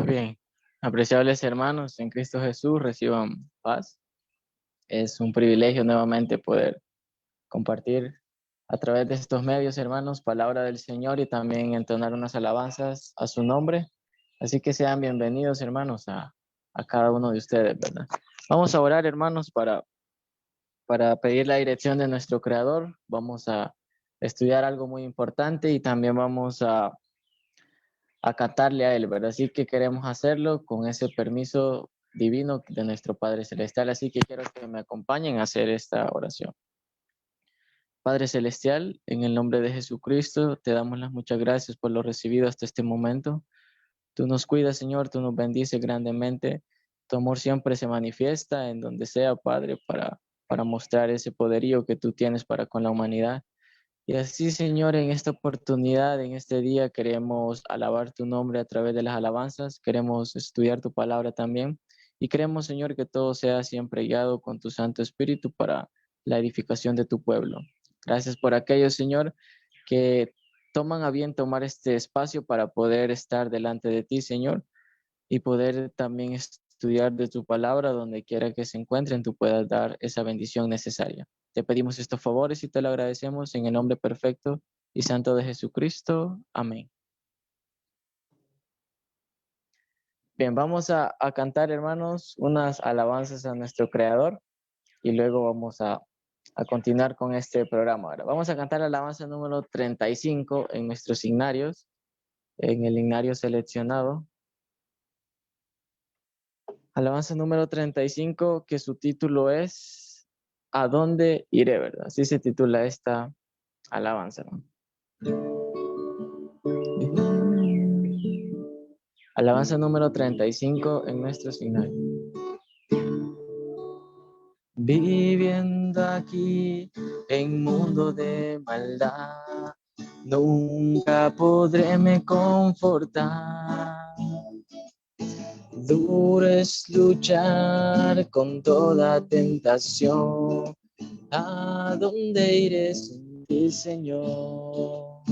Bien, apreciables hermanos en Cristo Jesús, reciban paz. Es un privilegio nuevamente poder compartir a través de estos medios, hermanos, palabra del Señor y también entonar unas alabanzas a su nombre. Así que sean bienvenidos, hermanos, a cada uno de ustedes, ¿verdad? Vamos a orar, hermanos, para pedir la dirección de nuestro Creador. Vamos a estudiar algo muy importante y también vamos a acatarle a Él, ¿verdad? Así que queremos hacerlo con ese permiso divino de nuestro Padre Celestial. Así que quiero que me acompañen a hacer esta oración. Padre Celestial, en el nombre de Jesucristo, te damos las muchas gracias por lo recibido hasta este momento. Tú nos cuidas, Señor, tú nos bendices grandemente. Tu amor siempre se manifiesta en donde sea, Padre, para mostrar ese poderío que tú tienes para con la humanidad. Y así, Señor, en esta oportunidad, en este día, queremos alabar tu nombre a través de las alabanzas, queremos estudiar tu palabra también y queremos, Señor, que todo sea siempre guiado con tu Santo Espíritu para la edificación de tu pueblo. Gracias por aquellos, Señor, que toman a bien tomar este espacio para poder estar delante de ti, Señor, y poder también estudiar de tu palabra donde quiera que se encuentren, tú puedas dar esa bendición necesaria. Te pedimos estos favores y te lo agradecemos en el nombre perfecto y santo de Jesucristo. Amén. Bien, vamos a cantar, hermanos, unas alabanzas a nuestro Creador y luego vamos a continuar con este programa. Ahora, vamos a cantar la alabanza número 35 en nuestros signarios, en el signario seleccionado. Alabanza número 35, que su título es ¿A dónde iré? ¿Verdad? Así se titula esta alabanza, ¿no? Alabanza número 35 en nuestro signario. Viviendo aquí en mundo de maldad, nunca podré me confortar. Duro es luchar con toda tentación. ¿A dónde iré sin ti, Señor?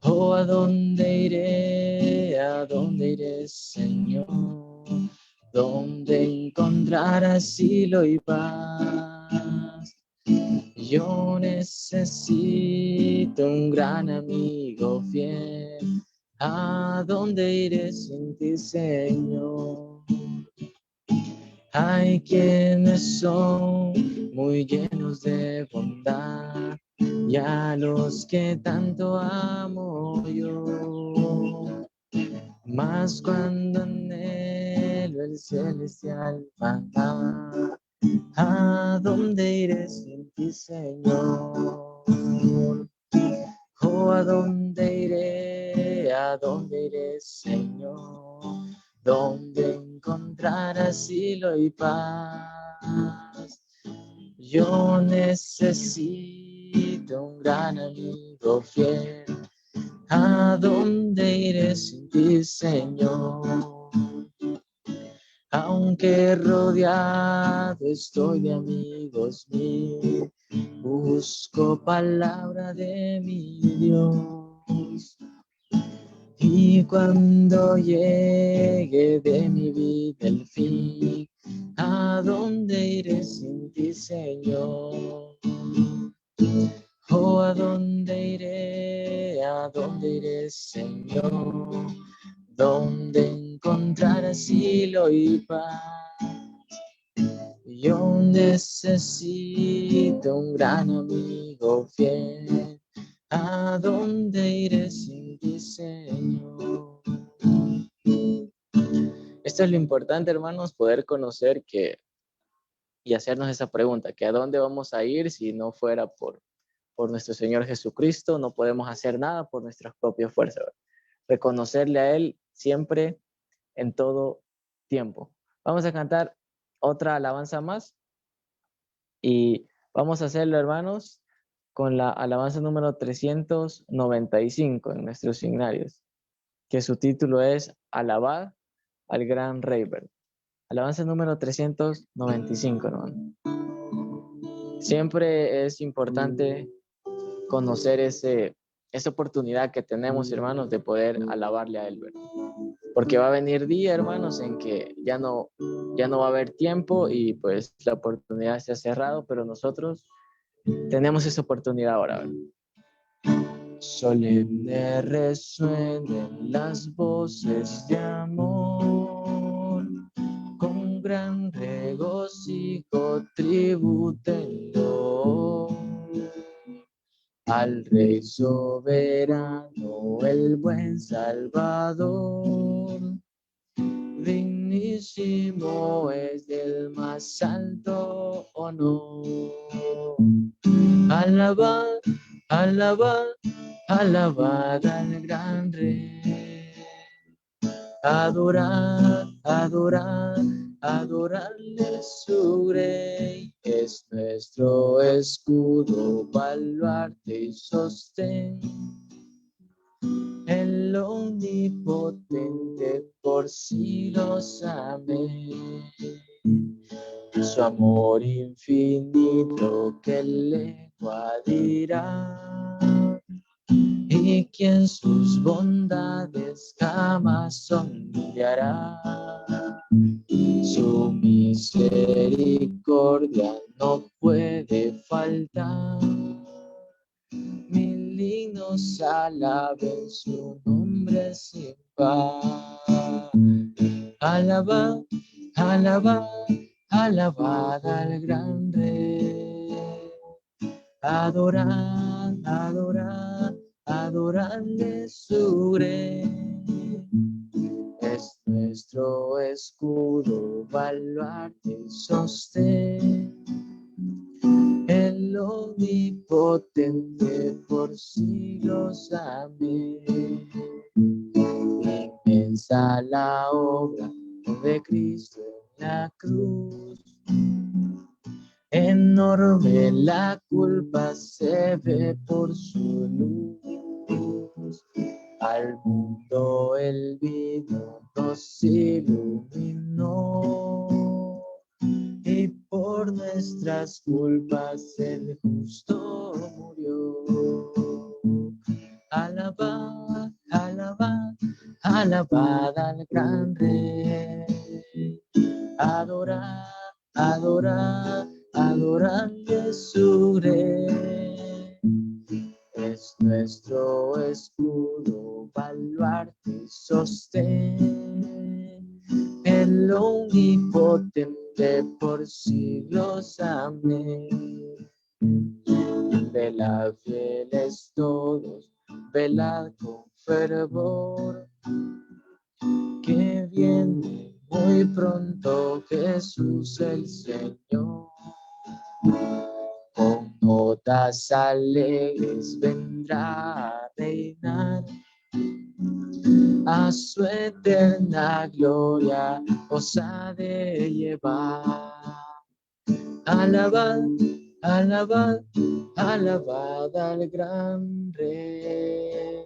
Oh, ¿a dónde iré? ¿A dónde iré, Señor? ¿Dónde encontrar asilo y paz? Yo necesito un gran amigo fiel. ¿A dónde iré sin ti, Señor? Hay quienes son muy llenos de bondad y a los que tanto amo yo. Mas cuando anhelo el celestial maná, ¿a dónde iré sin ti, Señor? Oh, ¿a dónde iré? ¿A dónde iré, Señor? ¿Dónde encontrar asilo y paz? Yo necesito un gran amigo fiel. ¿A dónde iré sin ti, Señor? Aunque rodeado estoy de amigos míos, busco palabra de mi Dios. Y cuando llegue de mi vida el fin, ¿a dónde iré sin ti, Señor? Oh, ¿a dónde iré? ¿A dónde iré, Señor? ¿Dónde encontrar asilo y paz? Yo necesito un gran amigo fiel. ¿A dónde iré sin ti, Señor? Esto es lo importante, hermanos, poder conocer y hacernos esa pregunta, que a dónde vamos a ir si no fuera por nuestro Señor Jesucristo. No podemos hacer nada por nuestras propias fuerzas. Reconocerle a Él siempre, en todo tiempo. Vamos a cantar otra alabanza más y vamos a hacerlo, hermanos, con la alabanza número 395 en nuestros signarios, que su título es Alabad al Gran Rey. Alabanza número 395, hermano. Siempre es importante conocer esa oportunidad que tenemos, hermanos, de poder alabarle a Él, ¿verdad? porque va a venir día, hermanos, en que ya no va a haber tiempo y pues la oportunidad se ha cerrado, pero nosotros tenemos esa oportunidad ahora, ¿verdad? Solemne resuenen las voces de amor, con gran regocijo tribútenlo al Rey soberano, el buen Salvador. Dignísimo es del más alto honor. Alabad, alabad, alabad al gran Rey. Adorad, adorad, adorarle su Rey. Es nuestro escudo, baluarte y sostén. El omnipotente por siglos, amén. Su amor infinito que lengua dirá, y quien sus bondades jamás olvidará. Su misericordia no puede faltar. Mil himnos alaben su nombre sin par. Alabad, alabad, alabad al gran Rey. Adorad, adorad, adorad su Rey. Es nuestro escudo, baluarte y sostén. El omnipotente por siglos, amén. Inmensa la obra de Cristo en la cruz. Enorme la culpa se ve por su luz. Al mundo el vino nos iluminó. Y por nuestras culpas el justo murió. Alabad, alabad, alabad al gran Rey. Adorad, adorad, adorad su Rey. Es nuestro escudo, baluarte y sostén. El omnipotente por siglos, amén. Velad fieles todos, velad con fervor, que viene muy pronto Jesús el Señor. Con notas alegres vendrá a reinar, a su eterna gloria os ha de llevar. Alabad, alabad, alabad al gran Rey.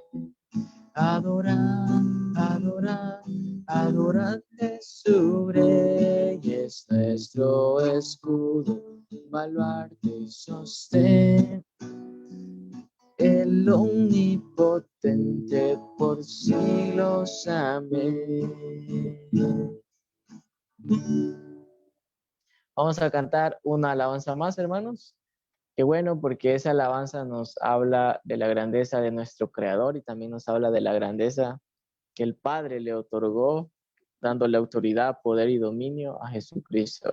Adorad, adorad, adorad a su Rey. Es nuestro escudo, baluarte y sostén. El omnipotente por siglos, amén. Vamos a cantar una alabanza más, hermanos. Qué bueno, porque esa alabanza nos habla de la grandeza de nuestro Creador y también nos habla de la grandeza que el Padre le otorgó, dándole autoridad, poder y dominio a Jesucristo.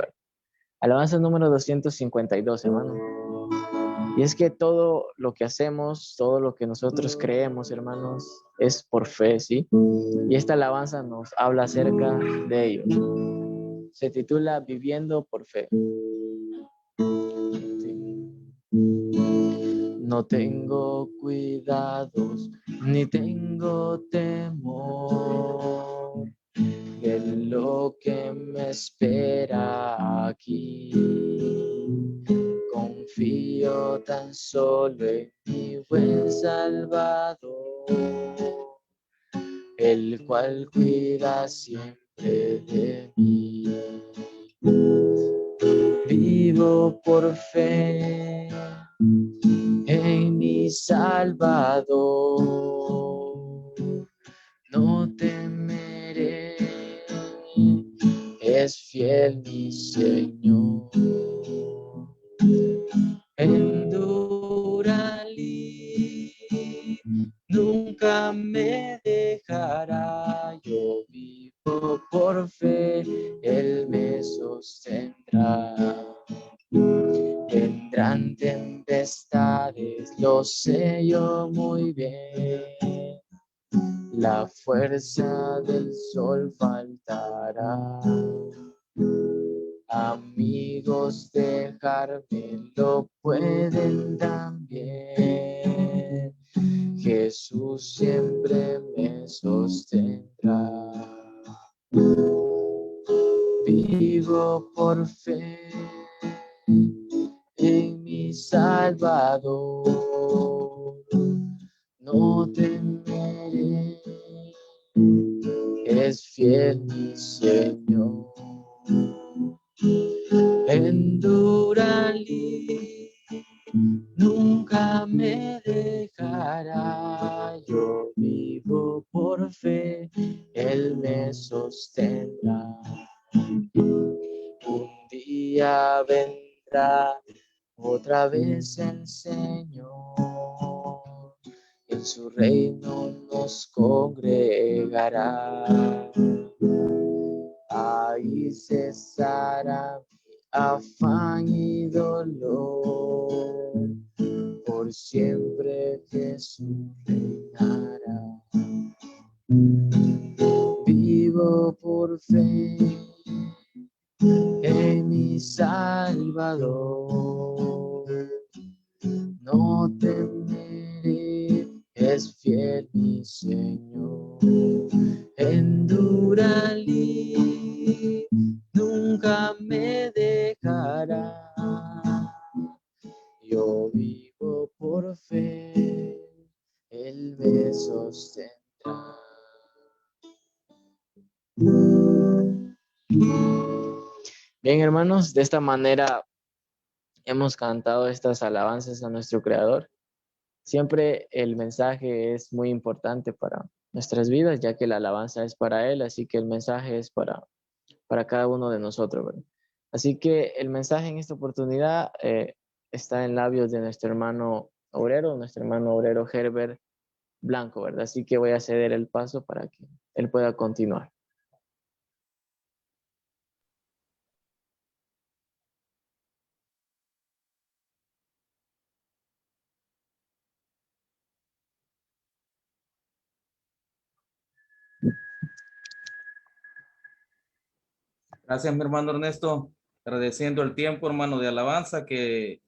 Alabanza número 252, hermano. Y es que todo lo que hacemos, todo lo que nosotros creemos, hermanos, es por fe, ¿sí? Y esta alabanza nos habla acerca de ello. Se titula Viviendo por Fe. No tengo cuidados, ni tengo temor de lo que me espera aquí. Confío tan solo en mi buen Salvador, el cual cuida siempre de mí. Vivo por fe en mi Salvador, no temeré es fiel mi Señor. Endurali, nunca me dejará. Yo vivo por fe, Él me sostendrá. Vendrán tempestades, lo sé yo muy bien. La fuerza del sol faltará. Amigos, dejarme lo pueden también. Jesús siempre me sostendrá. Vivo por fe en mi Salvador. No temeré, es fiel mi Señor. Endurali, nunca me dejará. Yo vivo por fe, Él me sostendrá. Un día vendrá otra vez el Señor. En su reino nos congregará. Ahí cesará mi afán y dolor. Por siempre Jesús reinará. Vivo por fe en mi Salvador. No temeré, es fiel mi Señor. Endurali, nunca me dejará. Yo vivo por fe, Él me sostendrá. Bien, hermanos, de esta manera hemos cantado estas alabanzas a nuestro Creador. Siempre el mensaje es muy importante para nuestras vidas, ya que la alabanza es para Él, así que el mensaje es para cada uno de nosotros, ¿verdad? Así que el mensaje en esta oportunidad está en labios de nuestro hermano obrero Herbert Blanco, ¿verdad? Así que voy a ceder el paso para que él pueda continuar. Gracias, mi hermano Ernesto. Agradeciendo el tiempo, hermano, de alabanza que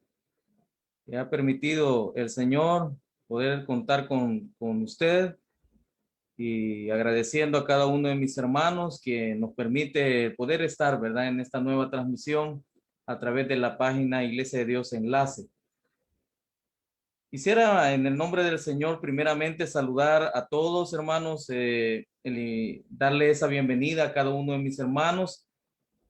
ha permitido el Señor poder contar con usted, y agradeciendo a cada uno de mis hermanos que nos permite poder estar, ¿verdad?, en esta nueva transmisión a través de la página Iglesia de Dios Enlace. Quisiera en el nombre del Señor primeramente saludar a todos, hermanos, y darle esa bienvenida a cada uno de mis hermanos.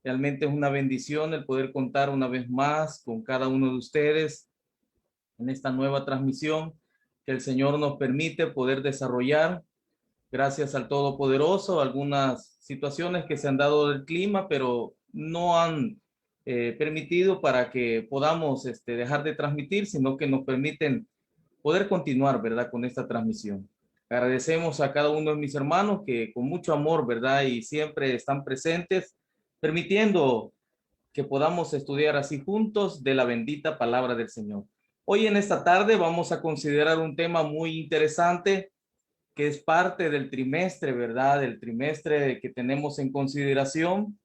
Realmente es una bendición el poder contar una vez más con cada uno de ustedes en esta nueva transmisión que el Señor nos permite poder desarrollar. Gracias al Todopoderoso, algunas situaciones que se han dado del clima, pero no han permitido para que podamos dejar de transmitir, sino que nos permiten poder continuar, ¿verdad?, con esta transmisión. Agradecemos a cada uno de mis hermanos que con mucho amor, ¿verdad?, y siempre están presentes, permitiendo que podamos estudiar así juntos de la bendita palabra del Señor. Hoy en esta tarde vamos a considerar un tema muy interesante que es parte del trimestre, ¿verdad? Del trimestre que tenemos en consideración,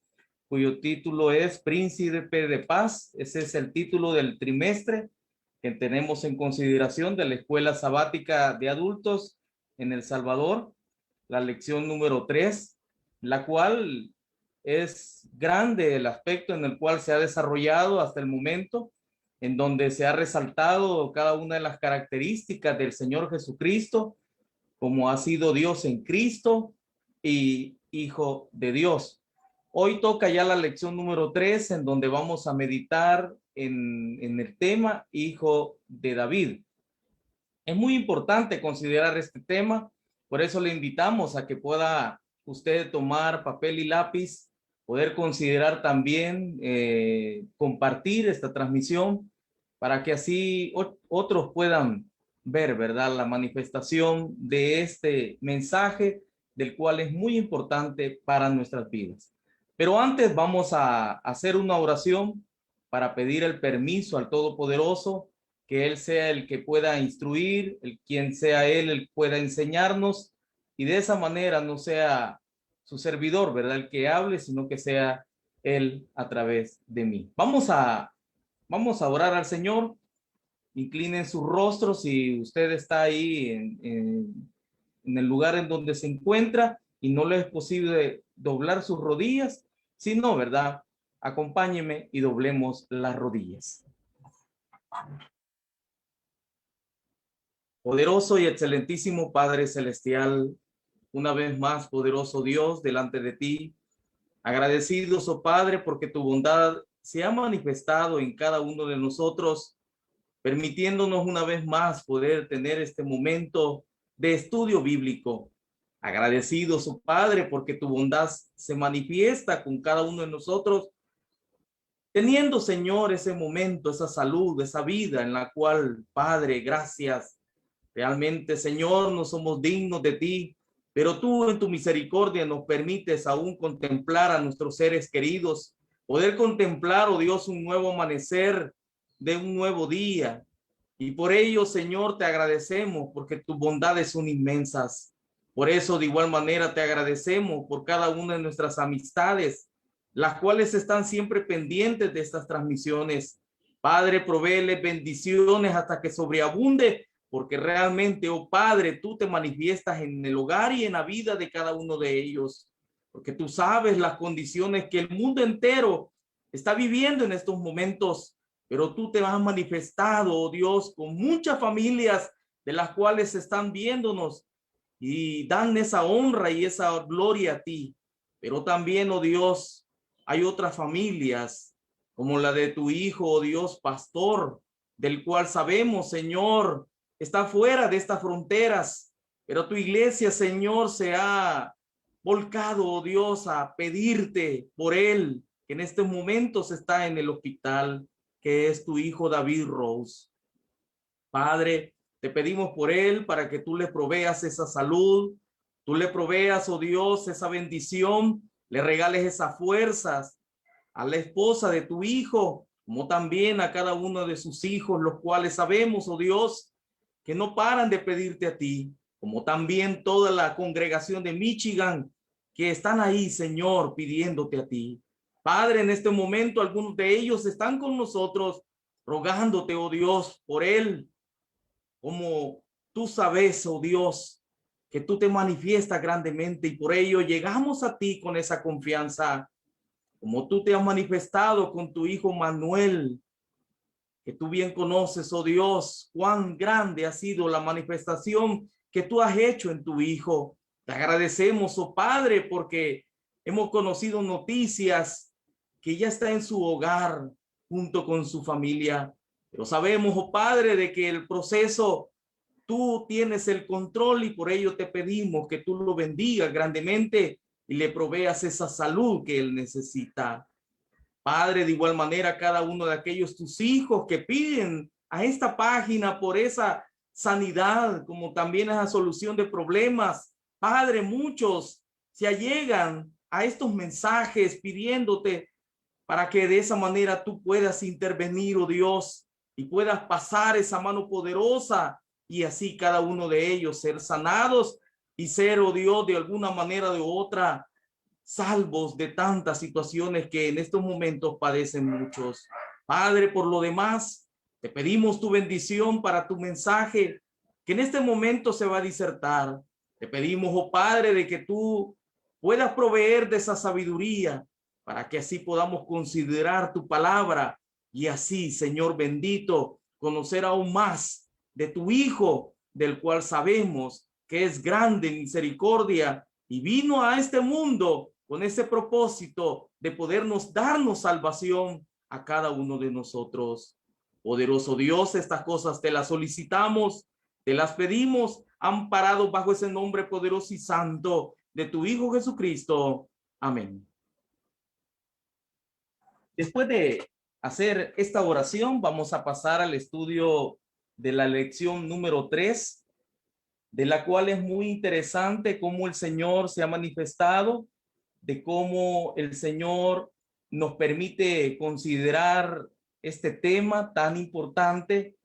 cuyo título es Príncipe de Paz. Ese es el título del trimestre que tenemos en consideración de la Escuela Sabática de Adultos en El Salvador, la lección número 3, la cual es grande el aspecto en el cual se ha desarrollado hasta el momento, en donde se ha resaltado cada una de las características del Señor Jesucristo, como ha sido Dios en Cristo y Hijo de Dios. Hoy toca ya la lección número 3, en donde vamos a meditar en el tema Hijo de David. Es muy importante considerar este tema, por eso le invitamos a que pueda usted tomar papel y lápiz poder considerar también compartir esta transmisión para que así otros puedan ver, ¿verdad?, la manifestación de este mensaje, del cual es muy importante para nuestras vidas. Pero antes vamos a hacer una oración para pedir el permiso al Todopoderoso, que Él sea el que pueda instruir, quien sea Él el que pueda enseñarnos, y de esa manera no sea su servidor, ¿verdad?, el que hable, sino que sea Él a través de mí. Vamos a orar al Señor. Inclinen su rostro si usted está ahí en el lugar en donde se encuentra y no le es posible doblar sus rodillas. Si no, ¿verdad?, acompáñeme y doblemos las rodillas. Poderoso y excelentísimo Padre Celestial, una vez más, poderoso Dios, delante de ti, agradecidos, oh Padre, porque tu bondad se ha manifestado en cada uno de nosotros, permitiéndonos una vez más poder tener este momento de estudio bíblico. Agradecidos, oh Padre, porque tu bondad se manifiesta con cada uno de nosotros, teniendo, Señor, ese momento, esa salud, esa vida en la cual, Padre, gracias. Realmente, Señor, no somos dignos de ti, pero tú en tu misericordia nos permites aún contemplar a nuestros seres queridos, poder contemplar, oh Dios, un nuevo amanecer de un nuevo día. Y por ello, Señor, te agradecemos porque tus bondades son inmensas. Por eso, de igual manera, te agradecemos por cada una de nuestras amistades, las cuales están siempre pendientes de estas transmisiones. Padre, provéele bendiciones hasta que sobreabunde, porque realmente, oh Padre, tú te manifiestas en el hogar y en la vida de cada uno de ellos, porque tú sabes las condiciones que el mundo entero está viviendo en estos momentos, pero tú te has manifestado, oh Dios, con muchas familias de las cuales están viéndonos y dan esa honra y esa gloria a ti. Pero también, oh Dios, hay otras familias como la de tu hijo, oh Dios, pastor, del cual sabemos, Señor, está fuera de estas fronteras, pero tu iglesia, Señor, se ha volcado, oh Dios, a pedirte por él, que en estos momentos está en el hospital, que es tu hijo David Rose. Padre, te pedimos por él para que tú le proveas esa salud, tú le proveas, oh Dios, esa bendición, le regales esas fuerzas a la esposa de tu hijo, como también a cada uno de sus hijos, los cuales sabemos, oh Dios, que no paran de pedirte a ti, como también toda la congregación de Michigan, que están ahí, Señor, pidiéndote a ti. Padre, en este momento algunos de ellos están con nosotros, rogándote, oh Dios, por él, como tú sabes, oh Dios, que tú te manifiestas grandemente y por ello llegamos a ti con esa confianza, como tú te has manifestado con tu hijo Manuel, que tú bien conoces, oh Dios, cuán grande ha sido la manifestación que tú has hecho en tu hijo. Te agradecemos, oh Padre, porque hemos conocido noticias que ya está en su hogar junto con su familia. Pero sabemos, oh Padre, de que el proceso tú tienes el control y por ello te pedimos que tú lo bendigas grandemente y le proveas esa salud que él necesita. Padre, de igual manera, cada uno de aquellos tus hijos que piden a esta página por esa sanidad, como también esa solución de problemas. Padre, muchos se allegan a estos mensajes pidiéndote para que de esa manera tú puedas intervenir, oh Dios, y puedas pasar esa mano poderosa y así cada uno de ellos ser sanados y ser, oh Dios, de alguna manera o de otra, salvos de tantas situaciones que en estos momentos padecen muchos. Padre, por lo demás, te pedimos tu bendición para tu mensaje que en este momento se va a disertar. Te pedimos, oh Padre, de que tú puedas proveer de esa sabiduría para que así podamos considerar tu palabra y así, Señor bendito, conocer aún más de tu Hijo, del cual sabemos que es grande en misericordia y vino a este mundo con ese propósito de podernos darnos salvación a cada uno de nosotros. Poderoso Dios, estas cosas te las solicitamos, te las pedimos, amparados bajo ese nombre poderoso y santo de tu Hijo Jesucristo. Amén. Después de hacer esta oración, vamos a pasar al estudio de la lección número 3, de la cual es muy interesante cómo el Señor se ha manifestado, de cómo el Señor nos permite considerar este tema tan importante,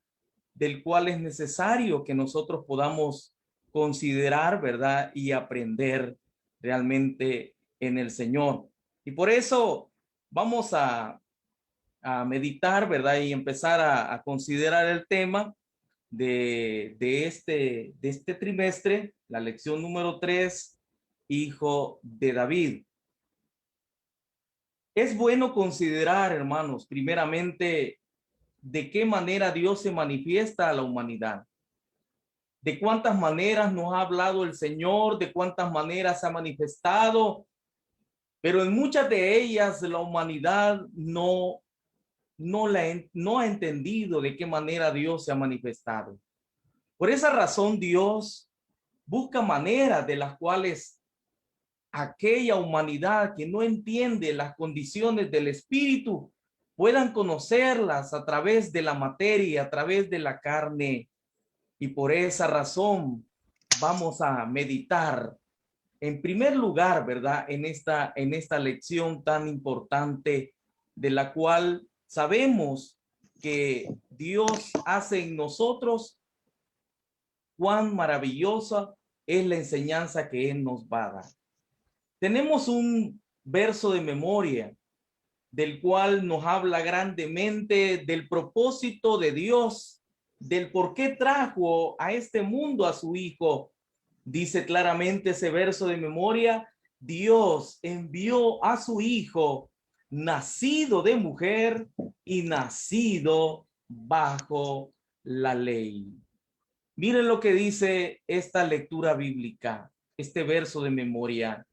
del cual es necesario que nosotros podamos considerar, ¿verdad? Y aprender realmente en el Señor. Y por eso vamos a meditar, ¿verdad? Y empezar a considerar el tema de este trimestre, la lección número 3, hijo de David. Es bueno considerar, hermanos, primeramente, de qué manera Dios se manifiesta a la humanidad. De cuántas maneras nos ha hablado el Señor, de cuántas maneras se ha manifestado, pero en muchas de ellas la humanidad no ha entendido de qué manera Dios se ha manifestado. Por esa razón, Dios busca maneras de las cuales aquella humanidad que no entiende las condiciones del espíritu puedan conocerlas a través de la materia, a través de la carne. Y por esa razón vamos a meditar en primer lugar, ¿verdad? En esta lección tan importante, de la cual sabemos que Dios hace en nosotros, cuán maravillosa es la enseñanza que Él nos va a dar. Tenemos un verso de memoria del cual nos habla grandemente del propósito de Dios, del por qué trajo a este mundo a su Hijo. Dice claramente ese verso de memoria: Dios envió a su Hijo, nacido de mujer y nacido bajo la ley. Miren lo que dice esta lectura bíblica, este verso de memoria.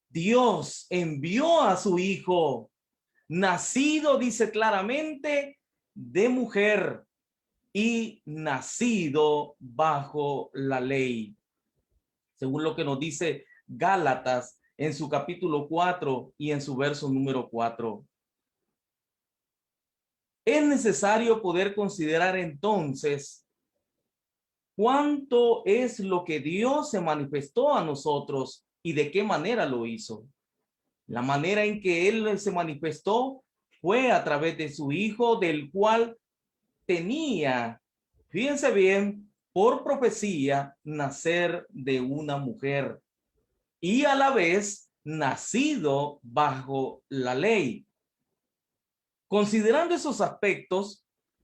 Dios envió a su Hijo, nacido, dice claramente, de mujer y nacido bajo la ley. Según lo que nos dice Gálatas en su capítulo 4 y en su verso número 4. Es necesario poder considerar entonces cuánto es lo que Dios se manifestó a nosotros y de qué manera lo hizo. La manera en que Él se manifestó fue a través de su Hijo, del cual tenía, fíjense bien, por profecía, nacer de una mujer y a la vez nacido bajo la ley. Considerando esos aspectos,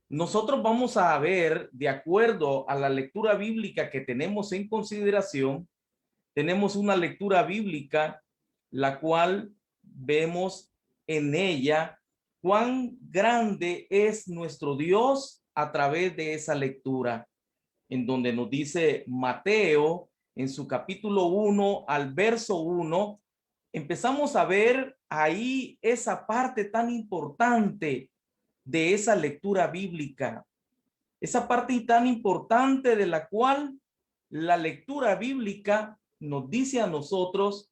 nosotros vamos a ver, de acuerdo a la lectura bíblica que tenemos en consideración, tenemos una lectura bíblica, la cual vemos en ella cuán grande es nuestro Dios a través de esa lectura, en donde nos dice Mateo en su capítulo 1 al verso 1, empezamos a ver ahí esa parte tan importante de esa lectura bíblica, esa parte tan importante de la cual la lectura bíblica nos dice a nosotros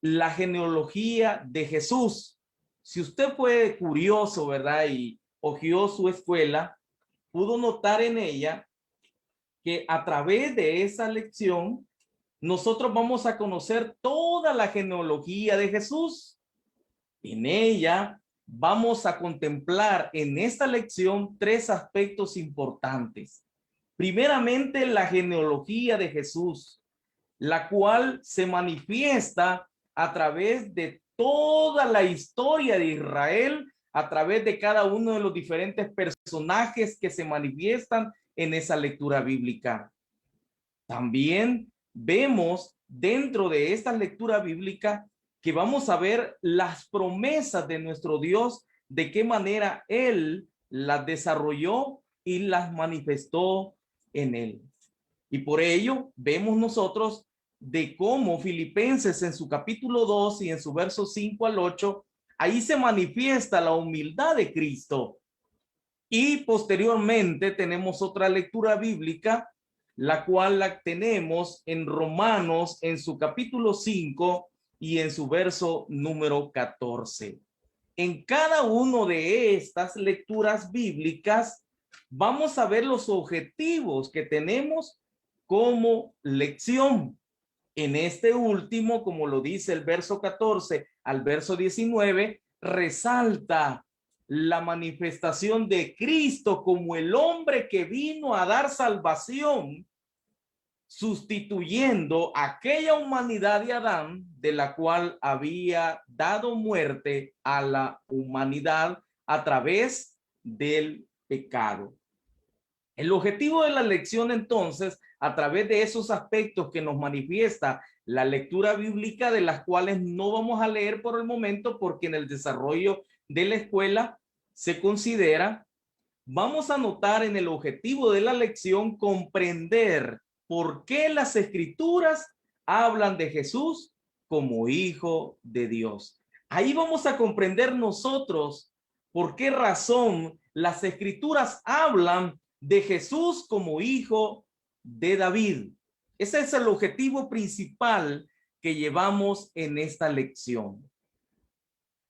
la genealogía de Jesús. Si usted fue curioso, ¿verdad? Y hojeó su escuela, pudo notar en ella que a través de esa lección nosotros vamos a conocer toda la genealogía de Jesús. En ella vamos a contemplar en esta lección 3 aspectos importantes. Primeramente, la genealogía de Jesús, la cual se manifiesta a través de toda la historia de Israel, a través de cada uno de los diferentes personajes que se manifiestan en esa lectura bíblica. También vemos dentro de esta lectura bíblica que vamos a ver las promesas de nuestro Dios, de qué manera Él las desarrolló y las manifestó en Él. Y por ello vemos nosotros de cómo Filipenses en su capítulo 2 y en su verso 5 al 8, ahí se manifiesta la humildad de Cristo. Y posteriormente tenemos otra lectura bíblica, la cual la tenemos en Romanos en su capítulo 5 y en su verso número 14. En cada uno de estas lecturas bíblicas vamos a ver los objetivos que tenemos como lección. En este último, como lo dice el verso 14 al verso 19, resalta la manifestación de Cristo como el hombre que vino a dar salvación, sustituyendo aquella humanidad de Adán, de la cual había dado muerte a la humanidad a través del pecado. El objetivo de la lección, entonces, a través de esos aspectos que nos manifiesta la lectura bíblica, de las cuales no vamos a leer por el momento porque en el desarrollo de la escuela se considera, vamos a notar en el objetivo de la lección comprender por qué las escrituras hablan de Jesús como hijo de Dios. Ahí vamos a comprender nosotros por qué razón las escrituras hablan de Jesús como hijo de David. Ese es el objetivo principal que llevamos en esta lección.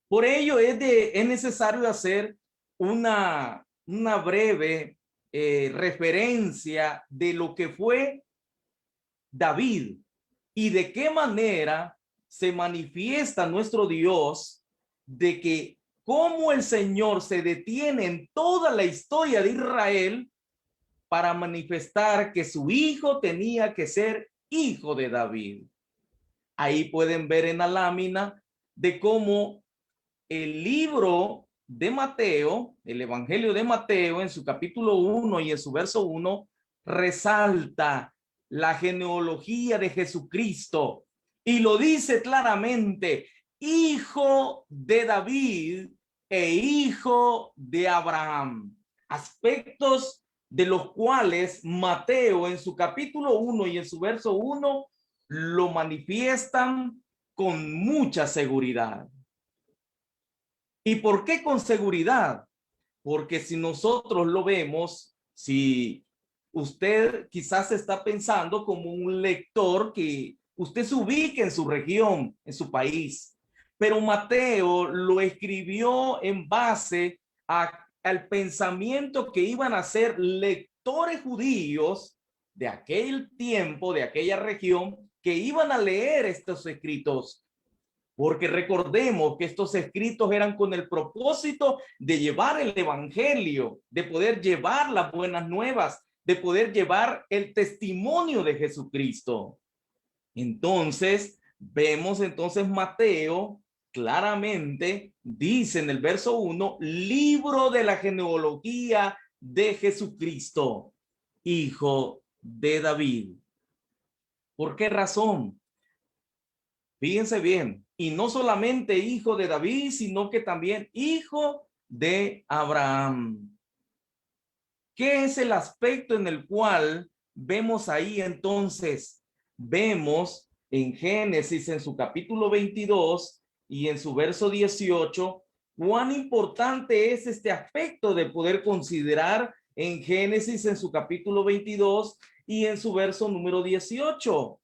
Por ello es necesario hacer una breve referencia de lo que fue David y de qué manera se manifiesta nuestro Dios, de que cómo el Señor se detiene en toda la historia de Israel para manifestar que su hijo tenía que ser hijo de David. Ahí pueden ver en la lámina de cómo el libro de Mateo, el Evangelio de Mateo, en su capítulo 1 y en su verso 1, resalta la genealogía de Jesucristo y lo dice claramente: hijo de David e hijo de Abraham. Aspectos de los cuales Mateo en su capítulo 1 y en su verso 1 lo manifiestan con mucha seguridad. ¿Y por qué con seguridad? Porque si nosotros lo vemos, si usted quizás está pensando como un lector que usted se ubique en su región, en su país, pero Mateo lo escribió en base al pensamiento que iban a ser lectores judíos de aquel tiempo, de aquella región, que iban a leer estos escritos. Porque recordemos que estos escritos eran con el propósito de llevar el evangelio, de poder llevar las buenas nuevas, de poder llevar el testimonio de Jesucristo. Entonces, vemos entonces Mateo claramente dice en el verso 1, libro de la genealogía de Jesucristo, hijo de David. ¿Por qué razón? Fíjense bien, y no solamente hijo de David, sino que también hijo de Abraham. ¿Qué es el aspecto en el cual vemos ahí entonces? Vemos en Génesis, en su capítulo 22 y en su verso 18, cuán importante es este aspecto de poder considerar en Génesis, en su capítulo 22 y en su verso número 18.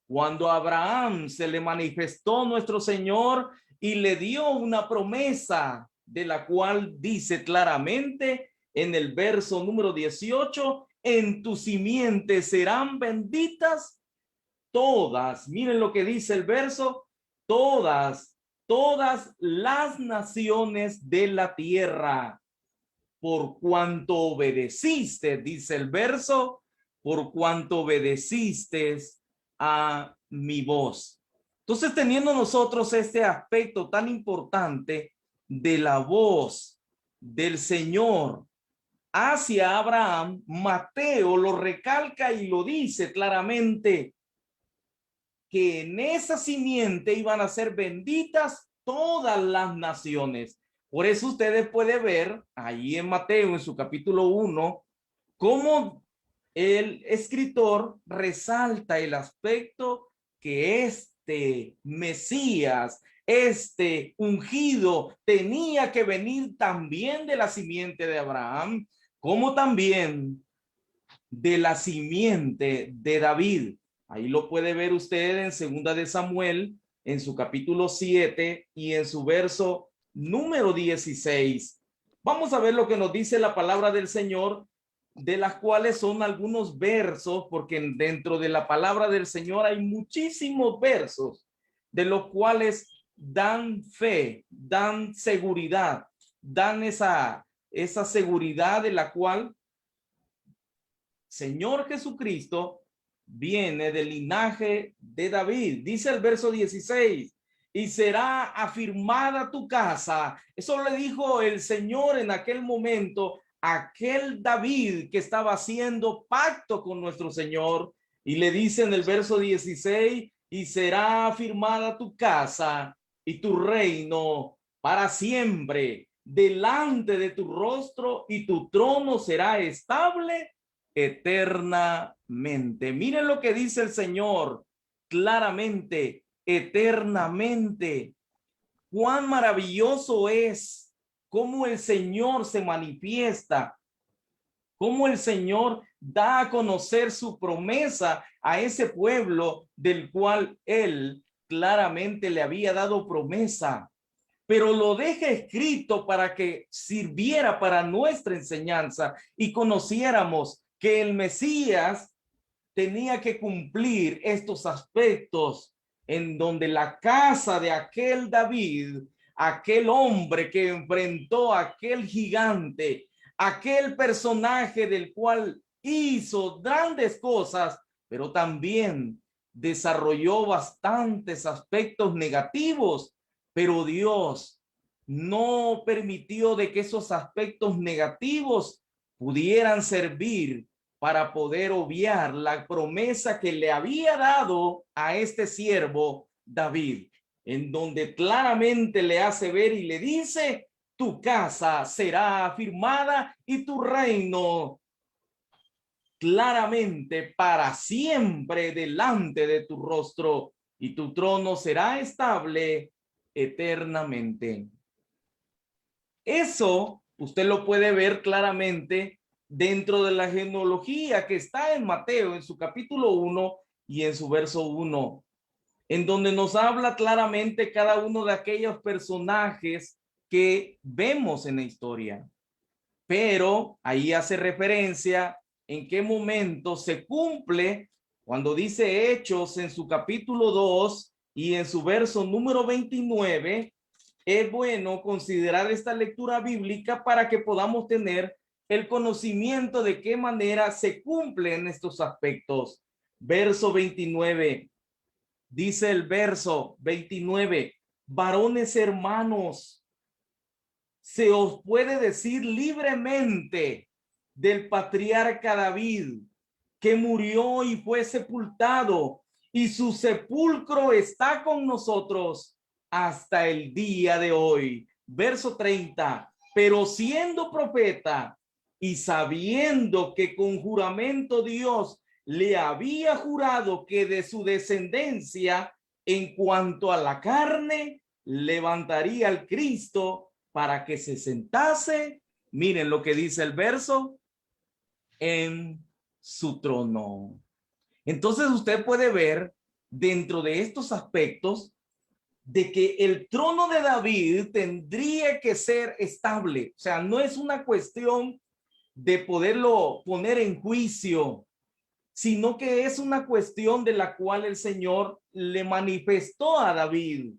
Cuando a Abraham se le manifestó nuestro Señor y le dio una promesa, de la cual dice claramente en el verso número 18, en tu simiente serán benditas todas, miren lo que dice el verso, todas las naciones de la tierra, por cuanto obedeciste, dice el verso, por cuanto obedeciste a mi voz. Entonces, teniendo nosotros este aspecto tan importante de la voz del Señor hacia Abraham, Mateo lo recalca y lo dice claramente, que en esa simiente iban a ser benditas todas las naciones. Por eso ustedes pueden ver ahí en Mateo, en su capítulo 1, cómo el escritor resalta el aspecto que este Mesías, este ungido, tenía que venir también de la simiente de Abraham, como también de la simiente de David. Ahí lo puede ver usted en Segunda de Samuel, en su capítulo 7 y en su verso número 16. Vamos a ver lo que nos dice la palabra del Señor, de las cuales son algunos versos, porque dentro de la palabra del Señor hay muchísimos versos, de los cuales dan fe, dan seguridad, dan esa seguridad de la cual Señor Jesucristo viene del linaje de David. Dice el verso 16, y será afirmada tu casa. Eso le dijo el Señor en aquel momento, aquel David que estaba haciendo pacto con nuestro Señor. Y le dice en el verso 16, y será afirmada tu casa y tu reino para siempre delante de tu rostro, y tu trono será estable eternamente. Miren lo que dice el Señor claramente, eternamente. Cuán maravilloso es cómo el Señor se manifiesta, cómo el Señor da a conocer su promesa a ese pueblo del cual él claramente le había dado promesa, pero lo deja escrito para que sirviera para nuestra enseñanza y conociéramos que el Mesías tenía que cumplir estos aspectos en donde la casa de aquel David, aquel hombre que enfrentó a aquel gigante, aquel personaje del cual hizo grandes cosas, pero también desarrolló bastantes aspectos negativos, pero Dios no permitió de que esos aspectos negativos pudieran servir para poder obviar la promesa que le había dado a este siervo David, en donde claramente le hace ver y le dice, tu casa será afirmada y tu reino claramente para siempre delante de tu rostro, y tu trono será estable eternamente. Eso usted lo puede ver claramente dentro de la genealogía que está en Mateo, en su capítulo 1 y en su verso 1, en donde nos habla claramente cada uno de aquellos personajes que vemos en la historia. Pero ahí hace referencia en qué momento se cumple cuando dice Hechos en su capítulo 2 y en su verso número 29. Es bueno considerar esta lectura bíblica para que podamos tener el conocimiento de qué manera se cumplen estos aspectos. Verso 29, dice el verso 29, varones hermanos, se os puede decir libremente del patriarca David, que murió y fue sepultado, y su sepulcro está con nosotros hasta el día de hoy. Verso 30, pero siendo profeta y sabiendo que con juramento Dios le había jurado que de su descendencia, en cuanto a la carne, levantaría al Cristo para que se sentase, miren lo que dice el verso, en su trono. Entonces usted puede ver dentro de estos aspectos de que el trono de David tendría que ser estable. O sea, no es una cuestión de poderlo poner en juicio, sino que es una cuestión de la cual el Señor le manifestó a David,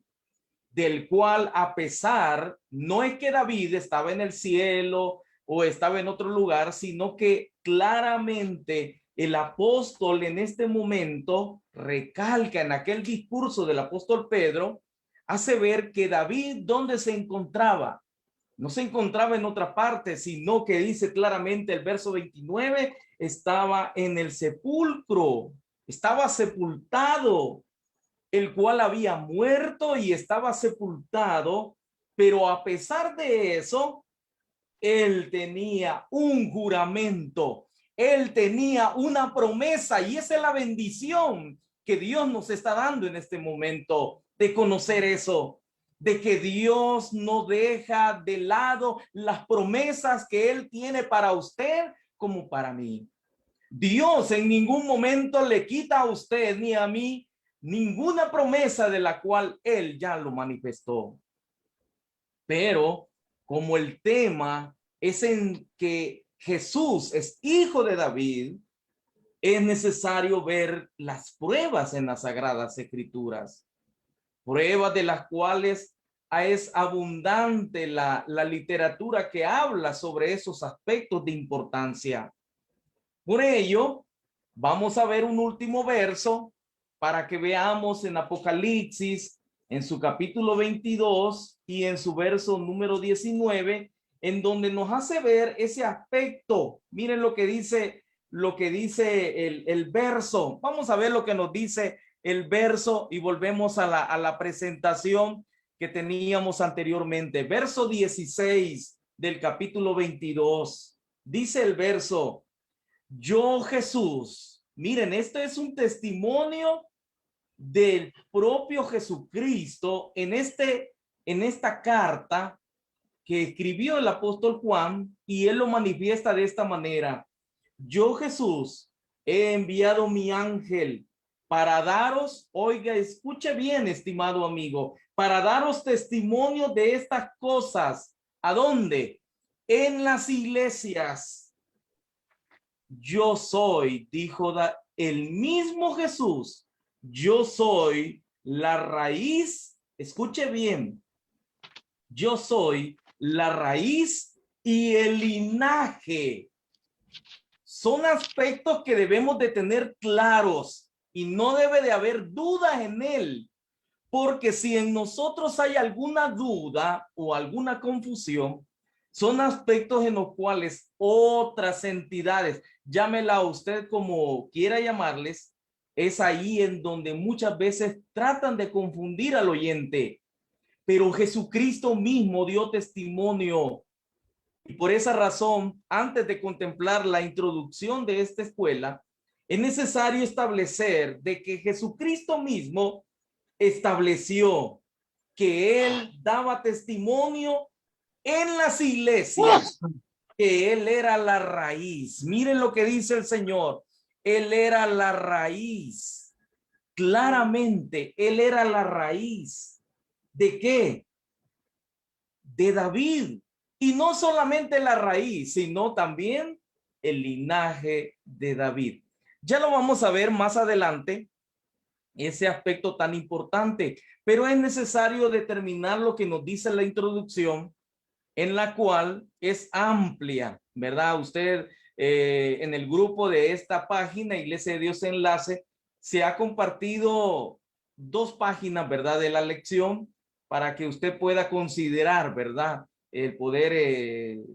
del cual, a pesar, no es que David estaba en el cielo o estaba en otro lugar, sino que claramente el apóstol en este momento recalca en aquel discurso del apóstol Pedro, hace ver que David, ¿dónde se encontraba? No se encontraba en otra parte, sino que dice claramente el verso 29, estaba en el sepulcro, estaba sepultado, el cual había muerto y estaba sepultado, pero a pesar de eso, él tenía un juramento, él tenía una promesa, y esa es la bendición que Dios nos está dando en este momento, de conocer eso, de que Dios no deja de lado las promesas que él tiene para usted como para mí. Dios en ningún momento le quita a usted ni a mí ninguna promesa de la cual él ya lo manifestó. Pero como el tema es en que Jesús es hijo de David, es necesario ver las pruebas en las Sagradas Escrituras, pruebas de las cuales es abundante la literatura que habla sobre esos aspectos de importancia. Por ello, vamos a ver un último verso para que veamos en Apocalipsis, en su capítulo 22 y en su verso número 19, en donde nos hace ver ese aspecto. Miren lo que dice el verso. Vamos a ver lo que nos dice el verso y volvemos a la presentación que teníamos anteriormente. Verso 16 del capítulo 22. Dice el verso: yo, Jesús, miren, este es un testimonio del propio Jesucristo en esta carta que escribió el apóstol Juan, y él lo manifiesta de esta manera: yo, Jesús, he enviado mi ángel para daros, oiga, escuche bien, estimado amigo, para daros testimonio de estas cosas. ¿A dónde? En las iglesias. Yo soy, dijo el mismo Jesús, yo soy la raíz, escuche bien, yo soy la raíz y el linaje. Son aspectos que debemos de tener claros y no debe de haber dudas en él, porque si en nosotros hay alguna duda o alguna confusión, son aspectos en los cuales otras entidades, llámela usted como quiera llamarles, es ahí en donde muchas veces tratan de confundir al oyente. Pero Jesucristo mismo dio testimonio. Y por esa razón, antes de contemplar la introducción de esta escuela, es necesario establecer de que Jesucristo mismo estableció que él daba testimonio en las iglesias, que él era la raíz. Miren lo que dice el Señor. Él era la raíz. Claramente, él era la raíz. ¿De qué? De David. Y no solamente la raíz, sino también el linaje de David. Ya lo vamos a ver más adelante, ese aspecto tan importante, pero es necesario determinar lo que nos dice la introducción, en la cual es amplia, ¿verdad? Usted en el grupo de esta página, Iglesia de Dios Enlace, se ha compartido 2 páginas, ¿verdad?, de la lección para que usted pueda considerar, ¿verdad?, el poder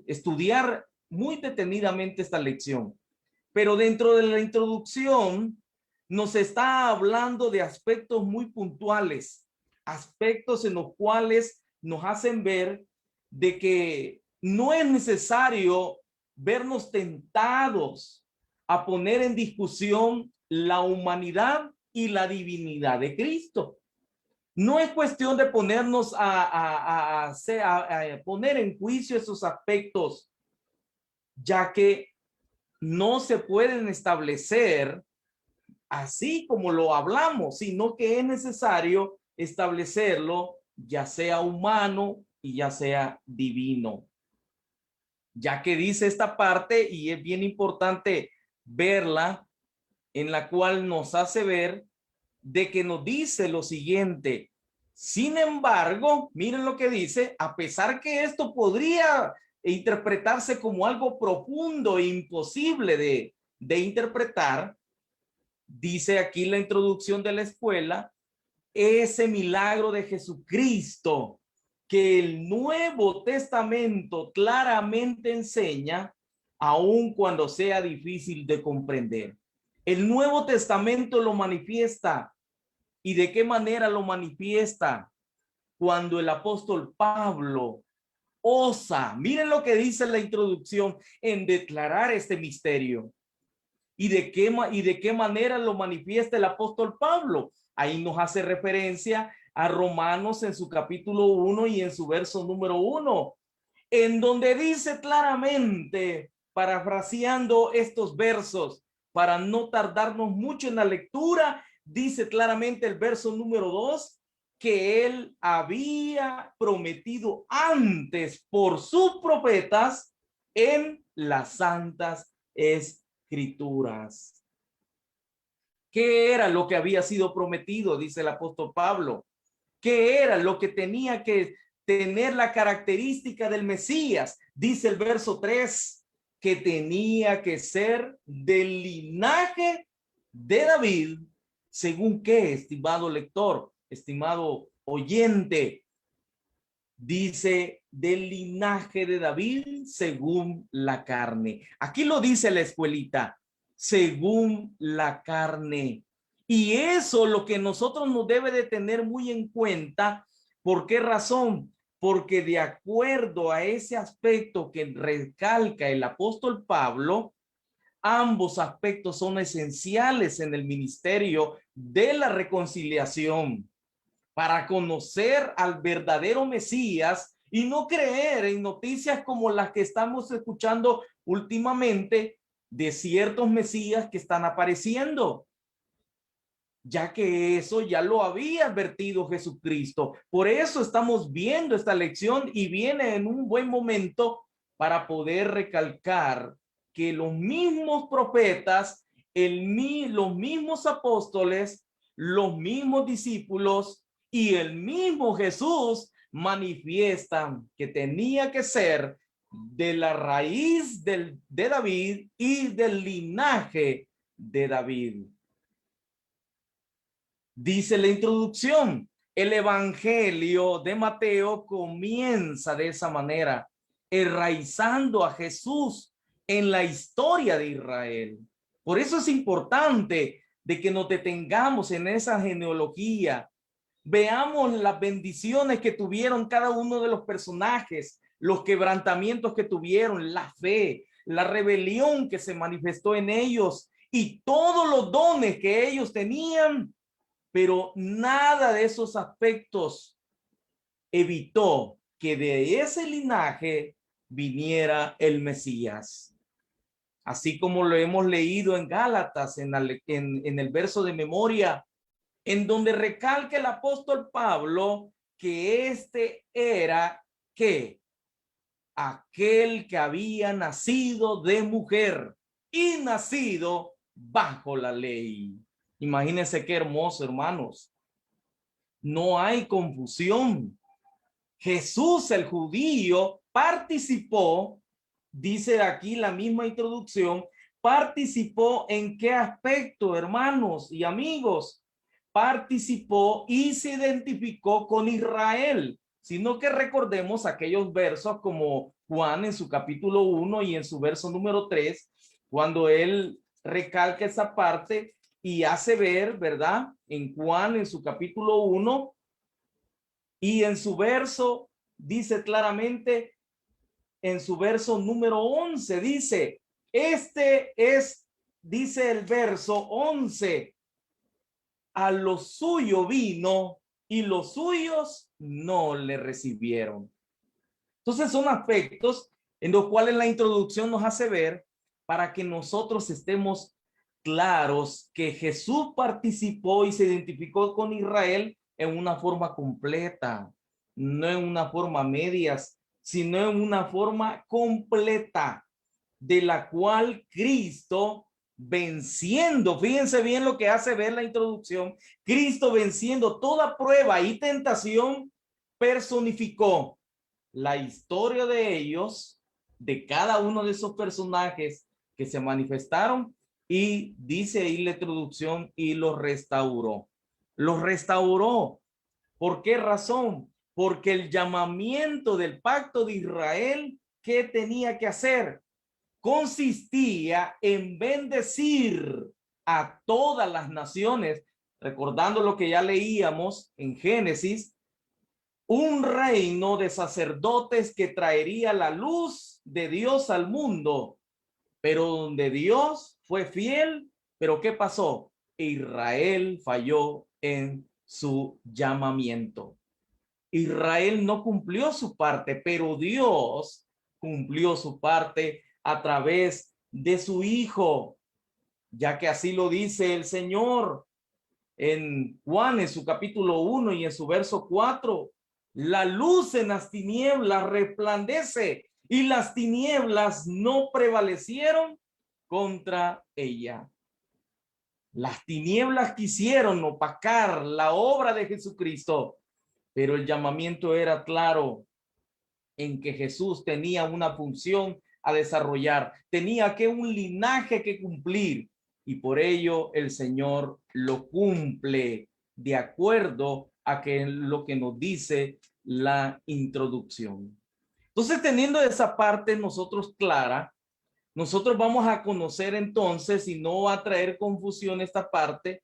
estudiar muy detenidamente esta lección. Pero dentro de la introducción nos está hablando de aspectos muy puntuales, aspectos en los cuales nos hacen ver de que no es necesario vernos tentados a poner en discusión la humanidad y la divinidad de Cristo. No es cuestión de ponernos a poner en juicio esos aspectos, ya que no se pueden establecer así como lo hablamos, sino que es necesario establecerlo, ya sea humano y ya sea divino. Ya que dice esta parte, y es bien importante verla, en la cual nos hace ver de que nos dice lo siguiente: sin embargo, miren lo que dice, a pesar que esto podría interpretarse como algo profundo e imposible de interpretar, dice aquí la introducción de la escuela, ese milagro de Jesucristo que el Nuevo Testamento claramente enseña, aun cuando sea difícil de comprender. El Nuevo Testamento lo manifiesta. ¿Y de qué manera lo manifiesta? Cuando el apóstol Pablo osa, miren lo que dice la introducción, en declarar este misterio. ¿Y de qué manera lo manifiesta el apóstol Pablo? Ahí nos hace referencia a Romanos en su capítulo 1 y en su verso número 1, en donde dice claramente, parafraseando estos versos, para no tardarnos mucho en la lectura, dice claramente el verso número 2, que él había prometido antes por sus profetas en las santas escrituras. ¿Qué era lo que había sido prometido? Dice el apóstol Pablo. ¿Qué era lo que tenía que tener la característica del Mesías? Dice el verso 3, que tenía que ser del linaje de David. ¿Según qué, estimado lector, estimado oyente? Dice del linaje de David según la carne. Aquí lo dice la escuelita, según la carne. Y eso lo que nosotros nos debe de tener muy en cuenta. ¿Por qué razón? Porque de acuerdo a ese aspecto que recalca el apóstol Pablo, ambos aspectos son esenciales en el ministerio de la reconciliación para conocer al verdadero Mesías y no creer en noticias como las que estamos escuchando últimamente de ciertos Mesías que están apareciendo, ya que eso ya lo había advertido Jesucristo. Por eso estamos viendo esta lección y viene en un buen momento para poder recalcar que los mismos profetas, los mismos apóstoles, los mismos discípulos y el mismo Jesús manifiestan que tenía que ser de la raíz de David y del linaje de David. Dice la introducción, el evangelio de Mateo comienza de esa manera, enraizando a Jesús en la historia de Israel. Por eso es importante de que nos detengamos en esa genealogía, veamos las bendiciones que tuvieron cada uno de los personajes, los quebrantamientos que tuvieron, la fe, la rebelión que se manifestó en ellos y todos los dones que ellos tenían, pero nada de esos aspectos evitó que de ese linaje viniera el Mesías. Así como lo hemos leído en Gálatas, en el verso de memoria, en donde recalca el apóstol Pablo que este era ¿qué? Aquel que había nacido de mujer y nacido bajo la ley. Imagínense qué hermoso, hermanos. No hay confusión. Jesús, el judío, participó, dice aquí la misma introducción, participó en qué aspecto, hermanos y amigos. Participó y se identificó con Israel, sino que recordemos aquellos versos como Juan en su capítulo 1 y en su verso número 3, cuando él recalca esa parte y hace ver, ¿verdad? En Juan, en su capítulo 1 y en su verso, dice claramente, en su verso número 11, dice, dice el verso 11, a lo suyo vino y los suyos no le recibieron. Entonces son aspectos en los cuales la introducción nos hace ver para que nosotros estemos claros que Jesús participó y se identificó con Israel en una forma completa, no en una forma medias, sino en una forma completa, de la cual Cristo venciendo, fíjense bien lo que hace ver la introducción, Cristo venciendo toda prueba y tentación, personificó la historia de ellos, de cada uno de esos personajes que se manifestaron, y dice ahí la introducción, y los restauró. Los restauró. ¿Por qué razón? Porque el llamamiento del pacto de Israel, ¿qué tenía que hacer? Consistía en bendecir a todas las naciones, recordando lo que ya leíamos en Génesis, un reino de sacerdotes que traería la luz de Dios al mundo, pero donde Dios fue fiel. Pero ¿qué pasó? Israel falló en su llamamiento. Israel no cumplió su parte, pero Dios cumplió su parte a través de su Hijo, ya que así lo dice el Señor. en Juan, en su capítulo 1 y en su verso 4, la luz en las tinieblas resplandece y las tinieblas no prevalecieron contra ella. Las tinieblas quisieron opacar la obra de Jesucristo, pero el llamamiento era claro en que Jesús tenía una función a desarrollar, tenía que un linaje que cumplir, y por ello el Señor lo cumple de acuerdo a que lo que nos dice la introducción. Entonces, teniendo esa parte nosotros clara, nosotros vamos a conocer entonces, y no va a traer confusión esta parte,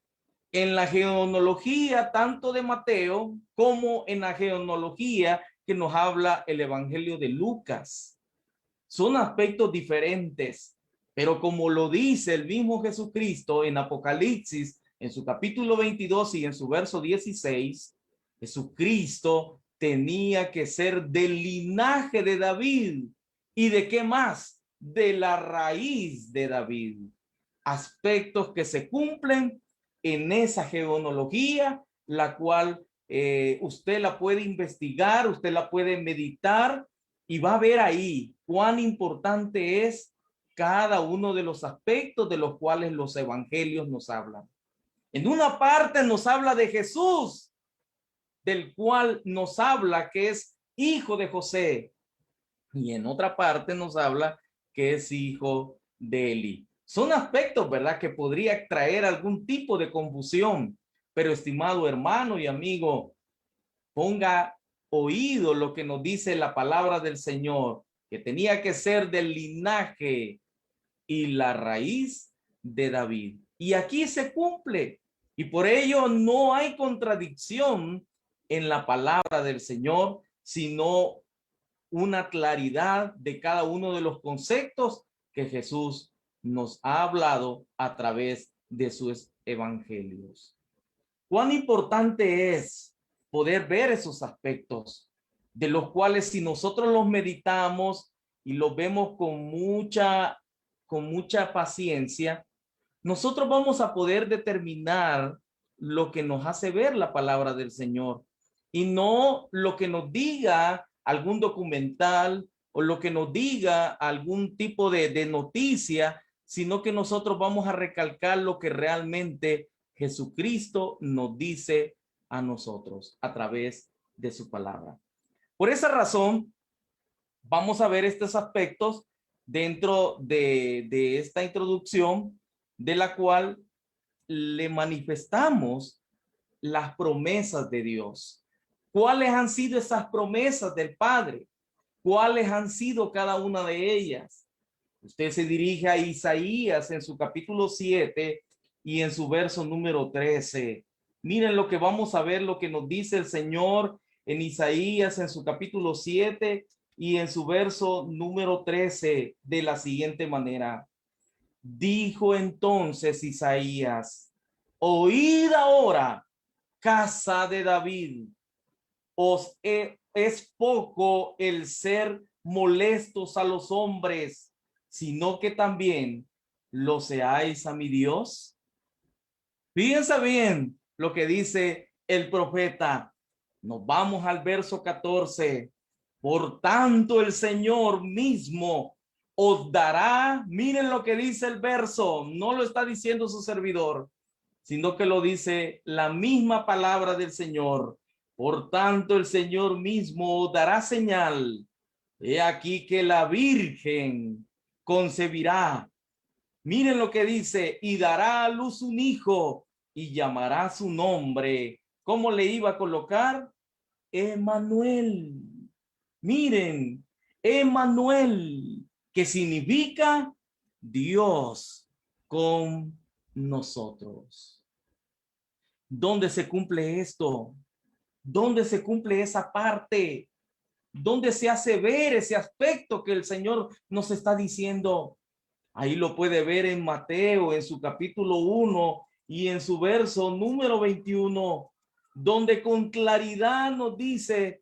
en la genealogía tanto de Mateo como en la genealogía que nos habla el Evangelio de Lucas. Son aspectos diferentes, pero como lo dice el mismo Jesucristo en Apocalipsis, en su capítulo 22 y en su verso 16, Jesucristo tenía que ser del linaje de David. ¿Y de qué más? De la raíz de David. Aspectos que se cumplen en esa genealogía, la cual usted la puede investigar, usted la puede meditar y va a ver ahí cuán importante es cada uno de los aspectos de los cuales los evangelios nos hablan. En una parte nos habla de Jesús, del cual nos habla que es hijo de José, y en otra parte nos habla que es hijo de Eli. Son aspectos, ¿verdad?, que podría traer algún tipo de confusión, pero estimado hermano y amigo, ponga oído lo que nos dice la palabra del Señor, que tenía que ser del linaje y la raíz de David. Y aquí se cumple, y por ello no hay contradicción en la palabra del Señor, sino una claridad de cada uno de los conceptos que Jesús nos ha hablado a través de sus evangelios. Cuán importante es poder ver esos aspectos, de los cuales si nosotros los meditamos y los vemos con mucha paciencia, nosotros vamos a poder determinar lo que nos hace ver la palabra del Señor, y no lo que nos diga algún documental o lo que nos diga algún tipo de noticia, sino que nosotros vamos a recalcar lo que realmente Jesucristo nos dice a nosotros a través de su palabra. Por esa razón, vamos a ver estos aspectos dentro de esta introducción, de la cual le manifestamos las promesas de Dios. ¿Cuáles han sido esas promesas del Padre? ¿Cuáles han sido cada una de ellas? Usted se dirige a Isaías en su capítulo 7 y en su verso número 13. Miren lo que vamos a ver, lo que nos dice el Señor en Isaías en su capítulo 7 y en su verso número 13 de la siguiente manera. Dijo entonces Isaías: oíd ahora, casa de David, es poco el ser molestos a los hombres, sino que también lo seáis a mi Dios. Fíjense bien lo que dice el profeta. Nos vamos al verso 14. Por tanto, el Señor mismo os dará, miren lo que dice el verso, no lo está diciendo su servidor, sino que lo dice la misma palabra del Señor. Por tanto, el Señor mismo dará señal. He aquí que la Virgen concebirá. Miren lo que dice, y dará a luz un hijo y llamará su nombre. ¿Cómo le iba a colocar? Emmanuel. Miren, Emmanuel, que significa Dios con nosotros. ¿Dónde se cumple esto? ¿Dónde se cumple esa parte? ¿Dónde se hace ver ese aspecto que el Señor nos está diciendo? Ahí lo puede ver en Mateo, en su capítulo 1 y en su verso número 21, donde con claridad nos dice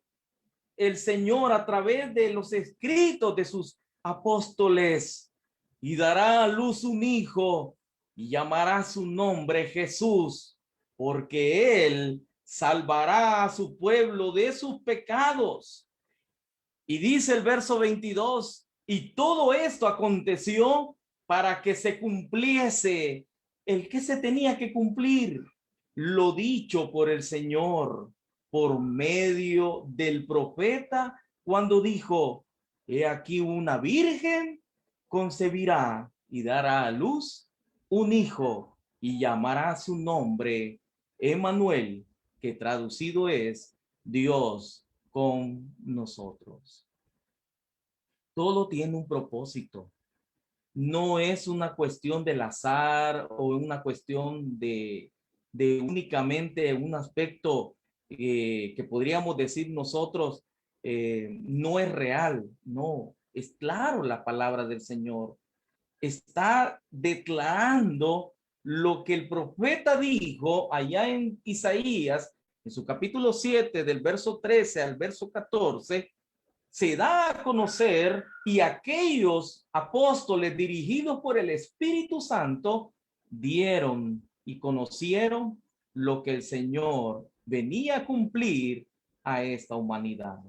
el Señor a través de los escritos de sus apóstoles: y dará a luz un hijo y llamará su nombre Jesús, porque él salvará a su pueblo de sus pecados. Y dice el verso 22, y todo esto aconteció para que se cumpliese el que se tenía que cumplir, lo dicho por el Señor por medio del profeta cuando dijo, he aquí una virgen concebirá y dará a luz un hijo y llamará su nombre Emmanuel, que traducido es Dios con nosotros. Todo tiene un propósito. No es una cuestión del azar o una cuestión de únicamente un aspecto que podríamos decir nosotros no es real. No, es claro la palabra del Señor. Está declarando lo que el profeta dijo allá en Isaías, en su capítulo 7, del verso 13 al verso 14, se da a conocer y aquellos apóstoles dirigidos por el Espíritu Santo dieron y conocieron lo que el Señor venía a cumplir a esta humanidad.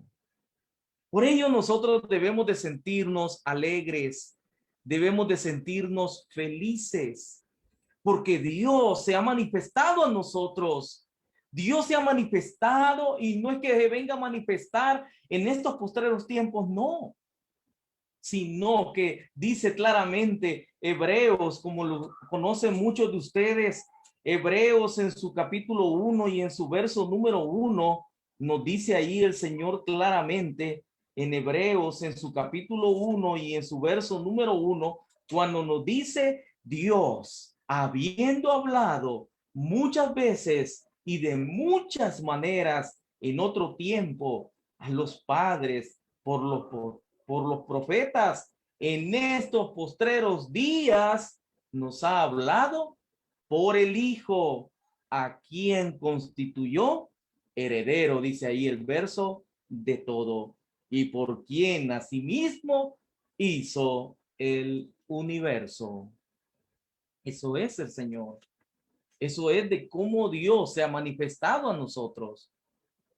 Por ello nosotros debemos de sentirnos alegres, debemos de sentirnos felices, porque Dios se ha manifestado a nosotros. Dios se ha manifestado y no es que se venga a manifestar en estos postreros tiempos, no, sino que dice claramente Hebreos, como lo conocen muchos de ustedes, Hebreos en su capítulo 1 y en su verso número 1, nos dice ahí el Señor claramente en Hebreos en su capítulo 1 y en su verso número 1, cuando nos dice Dios, habiendo hablado muchas veces y de muchas maneras en otro tiempo a los padres por los profetas, en estos postreros días nos ha hablado por el Hijo, a quien constituyó heredero, dice ahí el verso, de todo, y por quien asimismo hizo el universo. Eso es el Señor. Eso es de cómo Dios se ha manifestado a nosotros.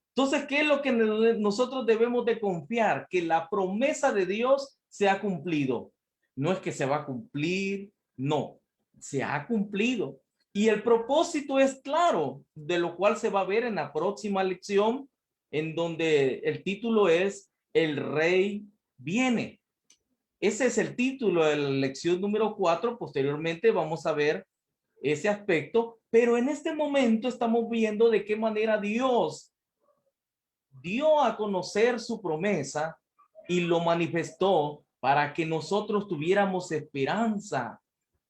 Entonces, ¿qué es lo que nosotros debemos de confiar? Que la promesa de Dios se ha cumplido. No es que se va a cumplir, no, se ha cumplido. Y el propósito es claro, de lo cual se va a ver en la próxima lección, en donde el título es El Rey viene. Ese es el título de la lección número 4. Posteriormente vamos a ver ese aspecto, pero en este momento estamos viendo de qué manera Dios dio a conocer su promesa y lo manifestó para que nosotros tuviéramos esperanza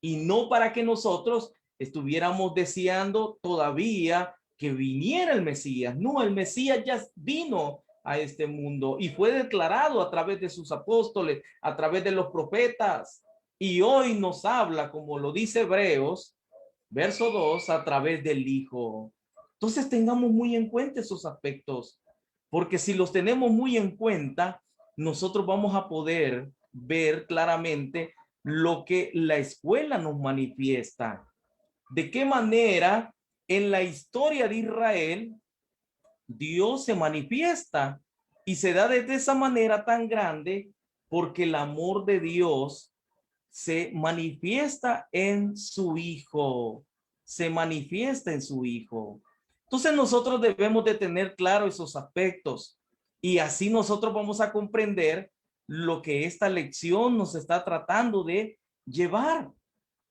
y no para que nosotros estuviéramos deseando todavía que viniera el Mesías. No, el Mesías ya vino a este mundo y fue declarado a través de sus apóstoles, a través de los profetas, y hoy nos habla, como lo dice Hebreos, verso 2, a través del Hijo. Entonces tengamos muy en cuenta esos aspectos, porque si los tenemos muy en cuenta, nosotros vamos a poder ver claramente lo que la escuela nos manifiesta. De qué manera en la historia de Israel Dios se manifiesta y se da de esa manera tan grande porque el amor de Dios se manifiesta en su Hijo, se manifiesta en su Hijo. Entonces nosotros debemos de tener claro esos aspectos y así nosotros vamos a comprender lo que esta lección nos está tratando de llevar.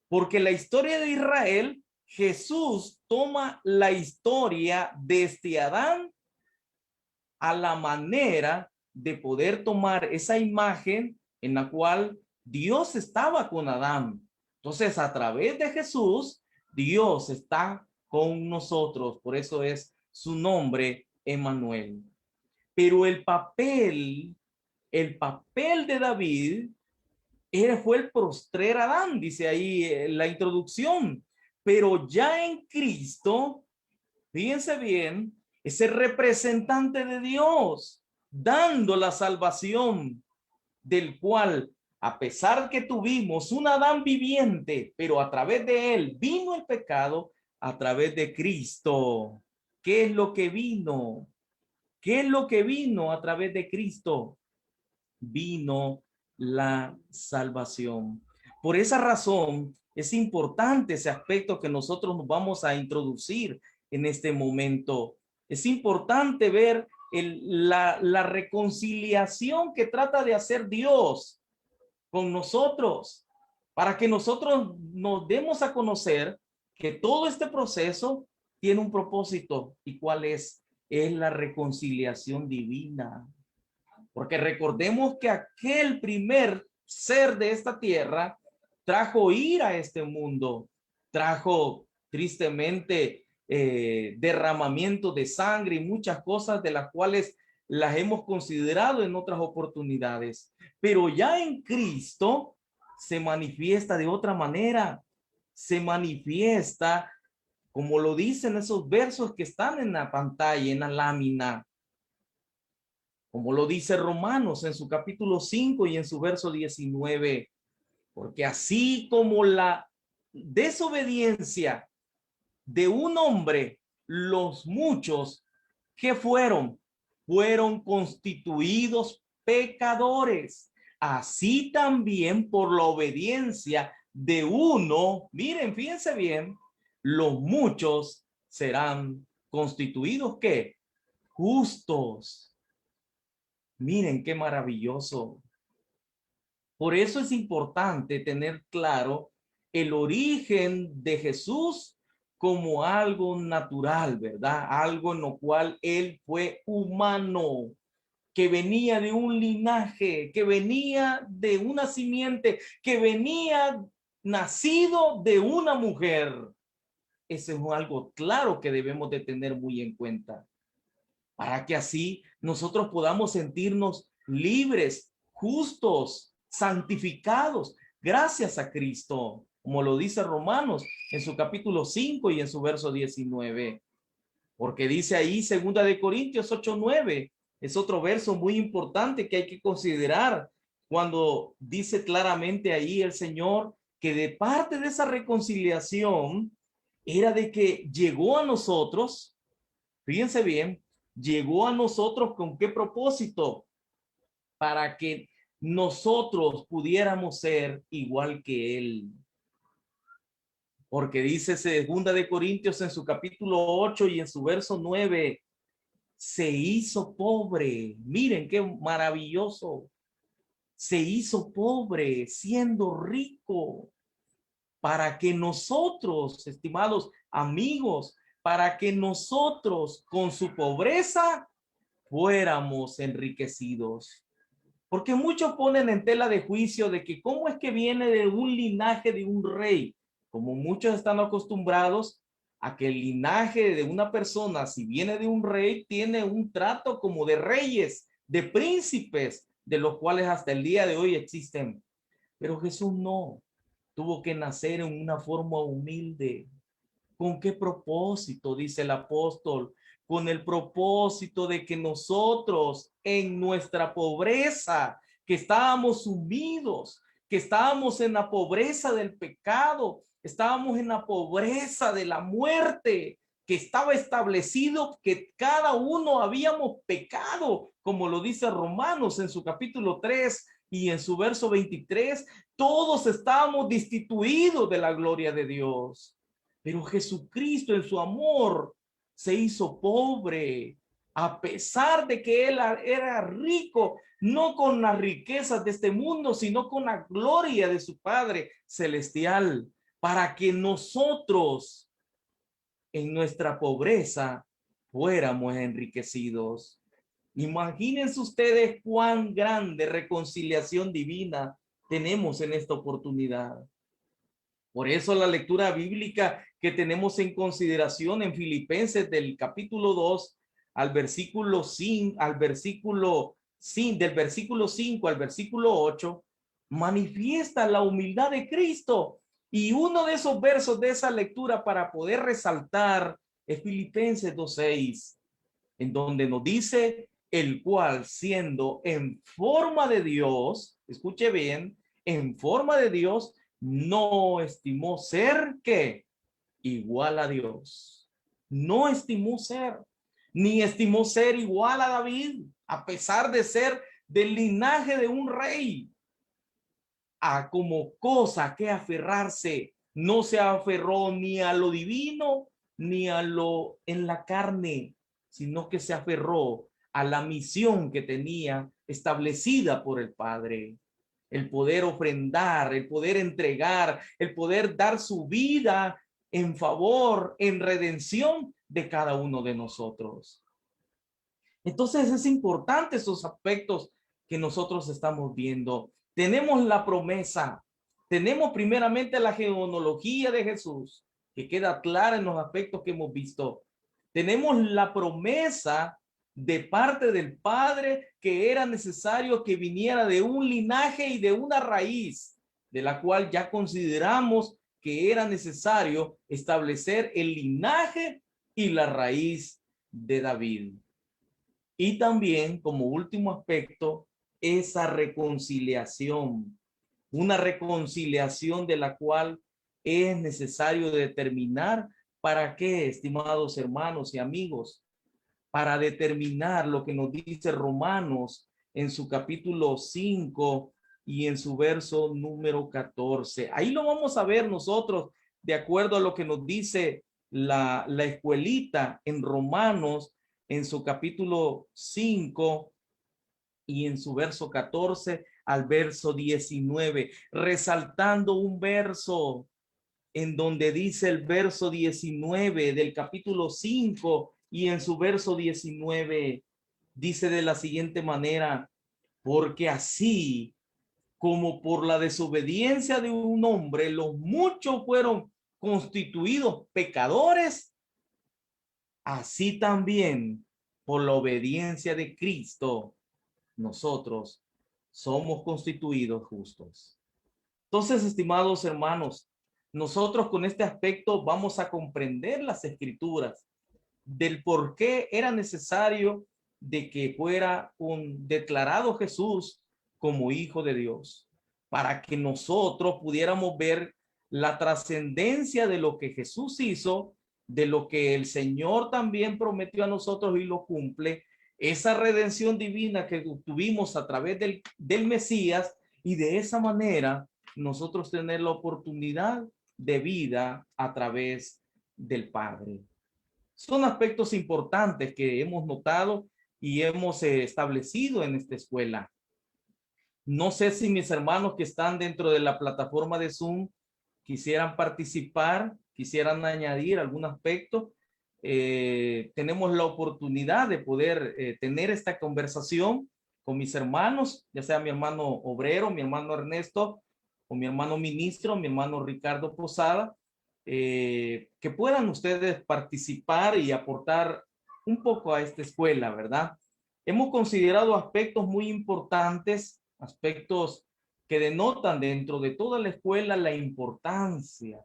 Porque la historia de Israel, Jesús toma la historia desde Adán a la manera de poder tomar esa imagen en la cual Dios estaba con Adán. Entonces, a través de Jesús, Dios está con nosotros. Por eso es su nombre, Emmanuel. Pero el papel de David fue el postrer Adán, dice ahí la introducción. Pero ya en Cristo, fíjense bien, es el representante de Dios, dando la salvación, del cual, a pesar que tuvimos un Adán viviente, pero a través de él vino el pecado, a través de Cristo. ¿Qué es lo que vino? ¿Qué es lo que vino a través de Cristo? Vino la salvación. Por esa razón, es importante ese aspecto que nosotros nos vamos a introducir en este momento. Es importante ver la reconciliación que trata de hacer Dios con nosotros, para que nosotros nos demos a conocer que todo este proceso tiene un propósito. ¿Y cuál es? Es la reconciliación divina. Porque recordemos que aquel primer ser de esta tierra trajo ira a este mundo, trajo tristemente derramamiento de sangre y muchas cosas de las cuales las hemos considerado en otras oportunidades. Pero ya en Cristo se manifiesta de otra manera, se manifiesta como lo dicen esos versos que están en la pantalla, en la lámina, como lo dice Romanos en su capítulo 5 y en su verso 19, porque así como la desobediencia de un hombre, los muchos que fueron constituidos pecadores, así también por la obediencia de uno, miren, fíjense bien, los muchos serán constituidos ¿qué? Justos. Miren qué maravilloso. Por eso es importante tener claro el origen de Jesús como algo natural, ¿verdad? Algo en lo cual él fue humano, que venía de un linaje, que venía de una simiente, que venía nacido de una mujer. Eso es algo claro que debemos de tener muy en cuenta, para que así nosotros podamos sentirnos libres, justos, santificados, gracias a Cristo, como lo dice Romanos en su capítulo 5 y en su verso 19. Porque dice ahí 2 de Corintios 8:9, es otro verso muy importante que hay que considerar cuando dice claramente ahí el Señor que de parte de esa reconciliación era de que llegó a nosotros, fíjense bien, llegó a nosotros con qué propósito, para que nosotros pudiéramos ser igual que él. Porque dice 2 de Corintios en su capítulo 8 y en su verso 9, se hizo pobre. Miren qué maravilloso. Se hizo pobre siendo rico, para que nosotros, estimados amigos, para que nosotros con su pobreza fuéramos enriquecidos. Porque muchos ponen en tela de juicio de que cómo es que viene de un linaje de un rey, como muchos están acostumbrados a que el linaje de una persona, si viene de un rey, tiene un trato como de reyes, de príncipes, de los cuales hasta el día de hoy existen. Pero Jesús no, tuvo que nacer en una forma humilde. ¿Con qué propósito? Dice el apóstol. Con el propósito de que nosotros en nuestra pobreza, que estábamos sumidos, que estábamos en la pobreza del pecado, estábamos en la pobreza de la muerte, que estaba establecido que cada uno habíamos pecado, como lo dice Romanos en su capítulo 3 y en su verso 23, todos estábamos destituidos de la gloria de Dios. Pero Jesucristo en su amor se hizo pobre, a pesar de que él era rico, no con las riquezas de este mundo, sino con la gloria de su Padre celestial, para que nosotros en nuestra pobreza fuéramos enriquecidos. Imagínense ustedes cuán grande reconciliación divina tenemos en esta oportunidad. Por eso la lectura bíblica que tenemos en consideración en Filipenses del capítulo 2 al versículo 5, del versículo 5 al versículo 8, manifiesta la humildad de Cristo. Y uno de esos versos de esa lectura para poder resaltar es Filipenses 2:6, en donde nos dice, el cual siendo en forma de Dios, escuche bien, en forma de Dios, no estimó ser que igual a Dios. No estimó ser, ni estimó ser igual a David, a pesar de ser del linaje de un rey, a como cosa que aferrarse. No se aferró ni a lo divino, ni a lo en la carne, sino que se aferró a la misión que tenía establecida por el Padre. El poder ofrendar, el poder entregar, el poder dar su vida en favor, en redención de cada uno de nosotros. Entonces es importante esos aspectos que nosotros estamos viendo. Tenemos la promesa, tenemos primeramente la genealogía de Jesús, que queda clara en los aspectos que hemos visto. Tenemos la promesa de parte del Padre que era necesario que viniera de un linaje y de una raíz, de la cual ya consideramos que era necesario establecer el linaje y la raíz de David. Y también, como último aspecto, esa reconciliación, una reconciliación de la cual es necesario determinar para qué, estimados hermanos y amigos, para determinar lo que nos dice Romanos en su capítulo 5 y en su verso número 14. Ahí lo vamos a ver nosotros de acuerdo a lo que nos dice la escuelita en Romanos en su capítulo 5 y en su verso 14 al verso 19, resaltando un verso en donde dice el verso 19 del capítulo 5 y en su verso 19 dice de la siguiente manera: porque así como por la desobediencia de un hombre los muchos fueron constituidos pecadores, así también por la obediencia de Cristo nosotros somos constituidos justos. Entonces, estimados hermanos, nosotros con este aspecto vamos a comprender las escrituras del por qué era necesario de que fuera un declarado Jesús como hijo de Dios, para que nosotros pudiéramos ver la trascendencia de lo que Jesús hizo, de lo que el Señor también prometió a nosotros y lo cumple, esa redención divina que tuvimos a través del Mesías, y de esa manera nosotros tener la oportunidad de vida a través del Padre. Son aspectos importantes que hemos notado y hemos establecido en esta escuela. No sé si mis hermanos que están dentro de la plataforma de Zoom quisieran participar, quisieran añadir algún aspecto. Tenemos la oportunidad de poder tener esta conversación con mis hermanos, ya sea mi hermano obrero, mi hermano Ernesto, o mi hermano ministro, mi hermano Ricardo Posada, que puedan ustedes participar y aportar un poco a esta escuela, ¿verdad? Hemos considerado aspectos muy importantes, aspectos que denotan dentro de toda la escuela la importancia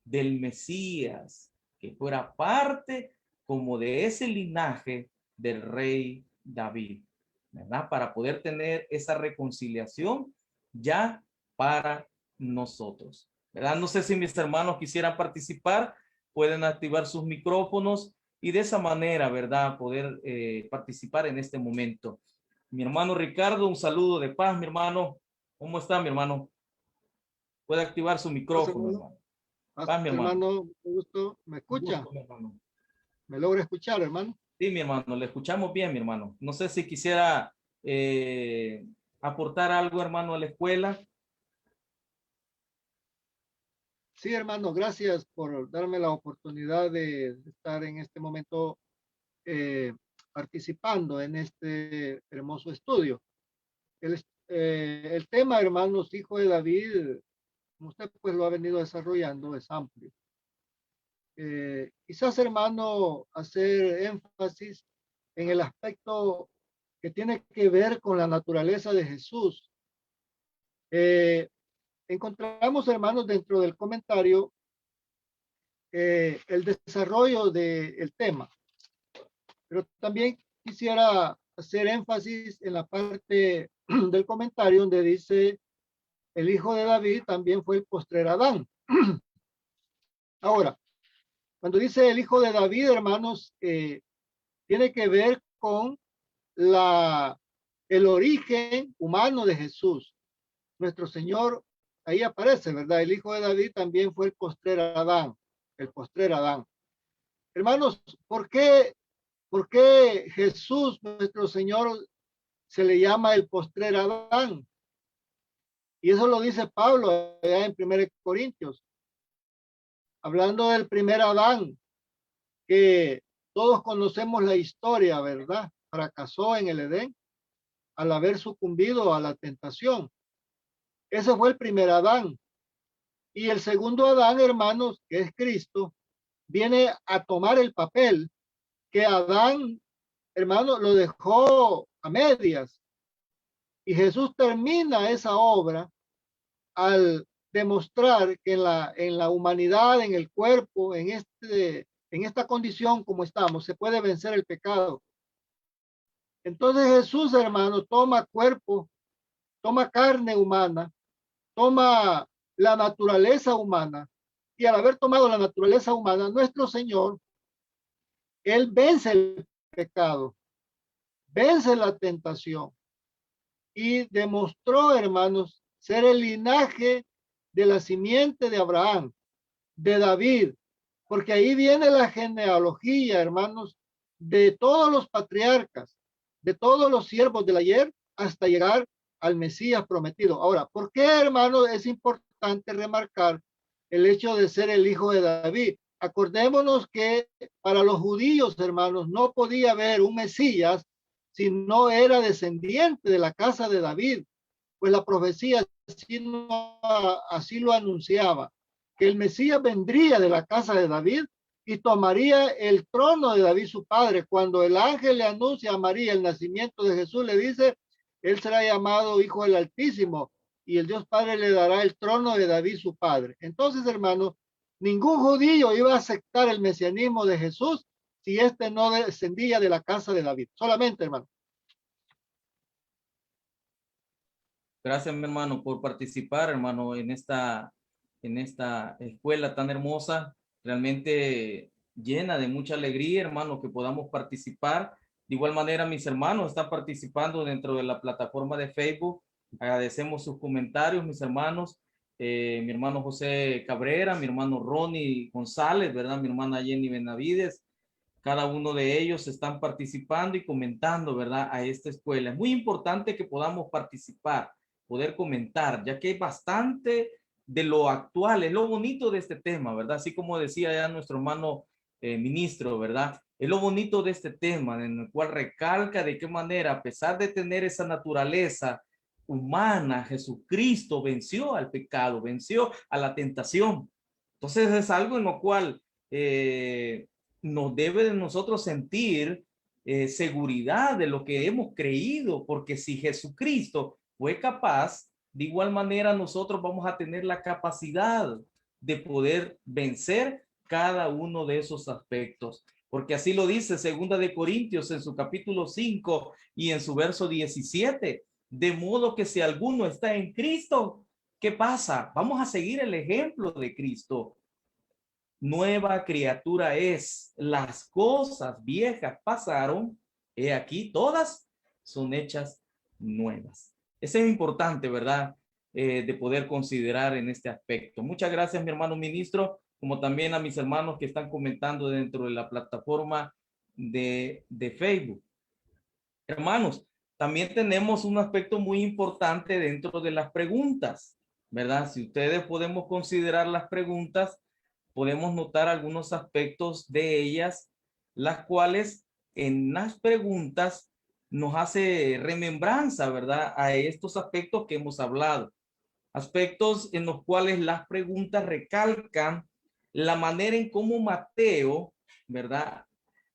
del Mesías, que fuera parte como de ese linaje del rey David, ¿verdad? Para poder tener esa reconciliación ya para nosotros, ¿verdad? No sé si mis hermanos quisieran participar, pueden activar sus micrófonos y de esa manera, ¿verdad? Poder participar en este momento. Mi hermano Ricardo, un saludo de paz, mi hermano. ¿Cómo está, mi hermano? Puede activar su micrófono, hermano. Paz, mi hermano. Hermano, gusto. ¿Me escucha? Gusto, mi hermano. ¿Me logra escuchar, hermano? Sí, mi hermano, le escuchamos bien, mi hermano. No sé si quisiera aportar algo, hermano, a la escuela. Sí, hermano, gracias por darme la oportunidad de estar en este momento participando en este hermoso estudio. El tema, hermanos, hijo de David, como usted pues lo ha venido desarrollando, es amplio. Quizás, hermano, hacer énfasis en el aspecto que tiene que ver con la naturaleza de Jesús. Encontramos, hermanos, dentro del comentario el desarrollo del tema, pero también quisiera hacer énfasis en la parte del comentario donde dice el hijo de David también fue el postrer Adán. Ahora, Cuando dice el hijo de David, hermanos, tiene que ver con el origen humano de Jesús. Nuestro Señor, ahí aparece, ¿verdad? El hijo de David también fue el postrer Adán, el postrer Adán. Hermanos, por qué Jesús, nuestro Señor, se le llama el postrer Adán? Y eso lo dice Pablo allá en 1 Corintios, hablando del primer Adán, que todos conocemos la historia, ¿verdad? Fracasó en el Edén al haber sucumbido a la tentación. Ese fue el primer Adán. Y el segundo Adán, hermanos, que es Cristo, viene a tomar el papel que Adán, hermano, lo dejó a medias. Y Jesús termina esa obra al demostrar que en la humanidad, en el cuerpo, en esta condición como estamos, se puede vencer el pecado. Entonces Jesús, hermano, toma cuerpo, toma carne humana, toma la naturaleza humana, y al haber tomado la naturaleza humana, nuestro Señor, Él vence el pecado, vence la tentación, y demostró, hermanos, ser el linaje de la simiente de Abraham, de David, porque ahí viene la genealogía, hermanos, de todos los patriarcas, de todos los siervos del ayer, hasta llegar al Mesías prometido. Ahora, ¿por qué, hermanos, es importante remarcar el hecho de ser el hijo de David? Acordémonos que para los judíos, hermanos, no podía haber un Mesías si no era descendiente de la casa de David, pues la profecía así lo anunciaba, que el Mesías vendría de la casa de David y tomaría el trono de David su padre. Cuando el ángel le anuncia a María el nacimiento de Jesús, le dice, él será llamado Hijo del Altísimo y el Dios Padre le dará el trono de David su padre. Entonces, hermano, ningún judío iba a aceptar el mesianismo de Jesús si este no descendía de la casa de David. Solamente, hermano. Gracias, mi hermano, por participar, hermano, en esta escuela tan hermosa, realmente llena de mucha alegría, hermano, que podamos participar. De igual manera, mis hermanos están participando dentro de la plataforma de Facebook. Agradecemos sus comentarios, mis hermanos. Mi hermano José Cabrera, mi hermano Ronnie González, ¿verdad? Mi hermana Jenny Benavides. Cada uno de ellos están participando y comentando, ¿verdad? A esta escuela. Es muy importante que podamos participar, poder comentar, ya que hay bastante de lo actual, es lo bonito de este tema, ¿verdad? Así como decía ya nuestro hermano ministro, ¿verdad? Es lo bonito de este tema, en el cual recalca de qué manera, a pesar de tener esa naturaleza humana, Jesucristo venció al pecado, venció a la tentación. Entonces es algo en lo cual nos debe de nosotros sentir seguridad de lo que hemos creído, porque si Jesucristo fue capaz, de igual manera nosotros vamos a tener la capacidad de poder vencer cada uno de esos aspectos. Porque así lo dice 2 de Corintios en su capítulo 5 y en su verso 17. De modo que si alguno está en Cristo, ¿qué pasa? Vamos a seguir el ejemplo de Cristo. Nueva criatura es. Las cosas viejas pasaron, he aquí, todas son hechas nuevas. Eso es importante, ¿verdad? De poder considerar en este aspecto. Muchas gracias, mi hermano ministro, como también a mis hermanos que están comentando dentro de la plataforma de Facebook. Hermanos, también tenemos un aspecto muy importante dentro de las preguntas, ¿verdad? Si ustedes podemos considerar las preguntas, podemos notar algunos aspectos de ellas, las cuales en las preguntas nos hace remembranza, ¿verdad? A estos aspectos que hemos hablado. Aspectos en los cuales las preguntas recalcan la manera en cómo Mateo, ¿verdad?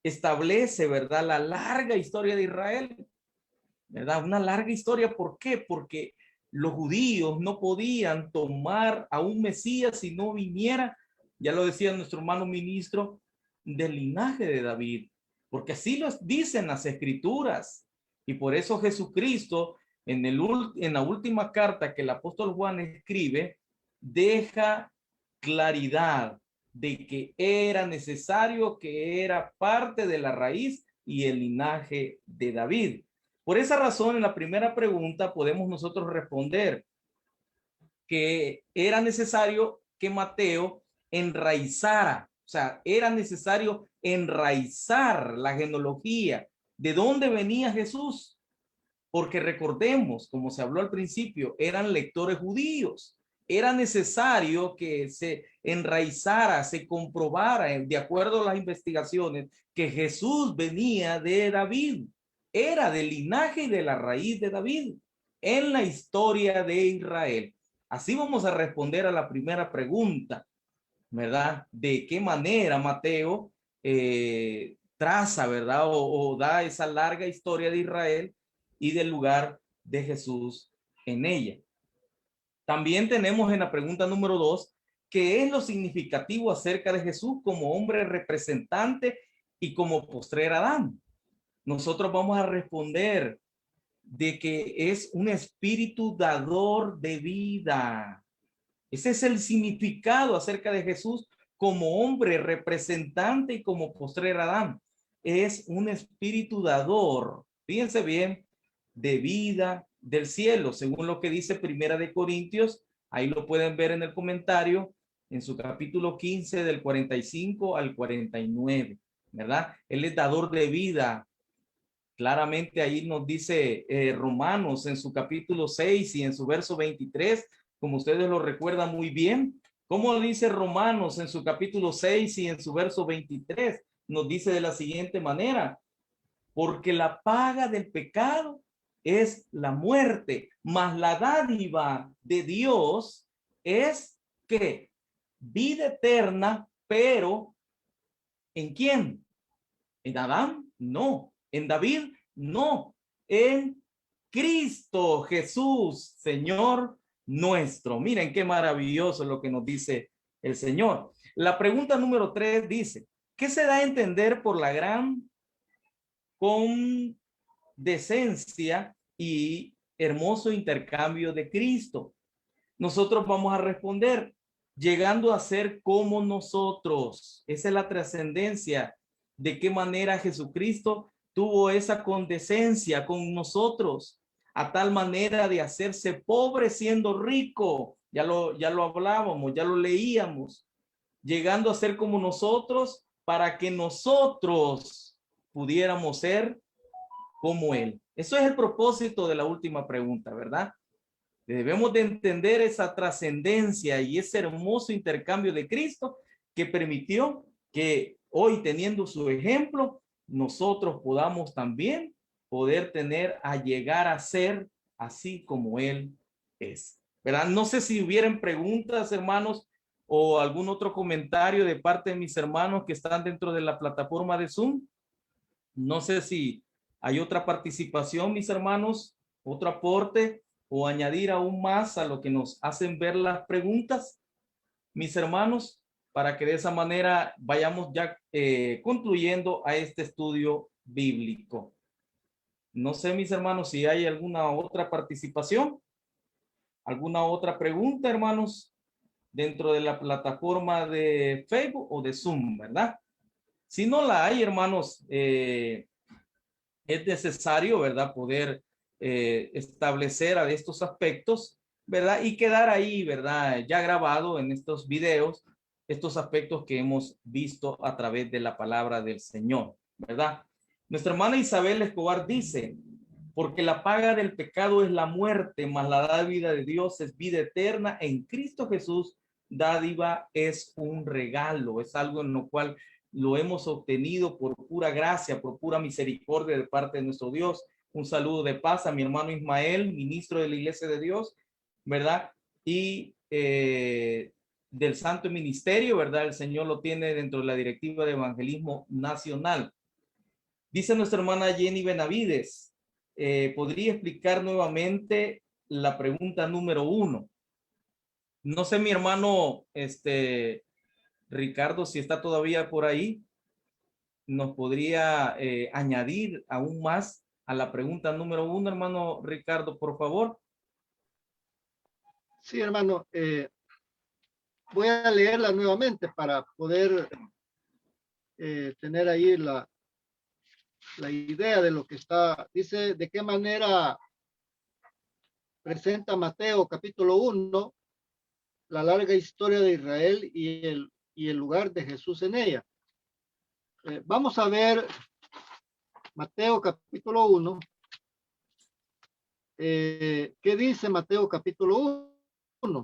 Establece, ¿verdad? La larga historia de Israel, ¿verdad? Una larga historia, ¿por qué? Porque los judíos no podían tomar a un Mesías si no viniera, ya lo decía nuestro hermano ministro, del linaje de David, porque así lo dicen las escrituras. Y por eso Jesucristo, en la última carta que el apóstol Juan escribe, deja claridad de que era necesario, que era parte de la raíz y el linaje de David. Por esa razón, en la primera pregunta podemos nosotros responder que era necesario que Mateo enraizara, o sea, era necesario enraizar la genealogía. ¿De dónde venía Jesús? Porque recordemos, como se habló al principio, eran lectores judíos. Era necesario que se enraizara, se comprobara, de acuerdo a las investigaciones, que Jesús venía de David. Era del linaje y de la raíz de David en la historia de Israel. Así vamos a responder a la primera pregunta, ¿verdad? ¿De qué manera Mateo traza, ¿verdad? O da esa larga historia de Israel y del lugar de Jesús en ella. También tenemos en la pregunta número 2, ¿qué es lo significativo acerca de Jesús como hombre representante y como postrer Adán? Nosotros vamos a responder de que es un espíritu dador de vida. Ese es el significado acerca de Jesús como hombre representante y como postrer Adán. Es un espíritu dador, fíjense bien, de vida del cielo, según lo que dice Primera de Corintios. Ahí lo pueden ver en el comentario, en su capítulo 15 del 45 al 49, ¿verdad? Él es dador de vida. Claramente ahí nos dice Romanos en su capítulo 6 y en su verso 23, como ustedes lo recuerdan muy bien. ¿Cómo dice Romanos en su capítulo 6 y en su verso 23? Nos dice de la siguiente manera: porque la paga del pecado es la muerte, mas la dádiva de Dios es que vida eterna, pero ¿en quién? ¿En Adán? No. ¿En David? No. En Cristo Jesús, Señor nuestro. Miren qué maravilloso lo que nos dice el Señor. La pregunta número 3 dice, ¿qué se da a entender por la gran condescencia y hermoso intercambio de Cristo? Nosotros vamos a responder, llegando a ser como nosotros. Esa es la trascendencia. De qué manera Jesucristo tuvo esa condescencia con nosotros, a tal manera de hacerse pobre siendo rico. Ya lo hablábamos, ya lo leíamos, llegando a ser como nosotros para que nosotros pudiéramos ser como Él. Eso es el propósito de la última pregunta, ¿verdad? Debemos de entender esa trascendencia y ese hermoso intercambio de Cristo que permitió que hoy, teniendo su ejemplo, nosotros podamos también poder tener a llegar a ser así como Él es. ¿Verdad? No sé si hubieran preguntas, hermanos, o algún otro comentario de parte de mis hermanos que están dentro de la plataforma de Zoom. No sé si hay otra participación, mis hermanos, otro aporte o añadir aún más a lo que nos hacen ver las preguntas, mis hermanos, para que de esa manera vayamos ya concluyendo a este estudio bíblico. No sé, mis hermanos, si hay alguna otra participación, alguna otra pregunta, hermanos, dentro de la plataforma de Facebook o de Zoom, ¿verdad? Si no la hay, hermanos, es necesario, ¿verdad? Poder establecer a estos aspectos, ¿verdad? Y quedar ahí, ¿verdad? Ya grabado en estos videos, estos aspectos que hemos visto a través de la palabra del Señor, ¿verdad? Nuestra hermana Isabel Escobar dice, porque la paga del pecado es la muerte, mas la dádiva de Dios es vida eterna en Cristo Jesús. Dádiva es un regalo, es algo en lo cual lo hemos obtenido por pura gracia, por pura misericordia de parte de nuestro Dios. Un saludo de paz a mi hermano Ismael, ministro de la Iglesia de Dios, ¿verdad? Y del Santo Ministerio, ¿verdad? El Señor lo tiene dentro de la directiva de evangelismo nacional. Dice nuestra hermana Jenny Benavides, ¿podría explicar nuevamente la pregunta número 1? No sé, mi hermano, Ricardo, si está todavía por ahí, nos podría añadir aún más a la pregunta número 1, hermano Ricardo, por favor. Sí, hermano. voy a leerla nuevamente para poder tener ahí la idea de lo que está. Dice, de qué manera presenta Mateo capítulo 1 la larga historia de Israel y el lugar de Jesús en ella. Vamos a ver Mateo capítulo 1. ¿Qué dice Mateo capítulo 1?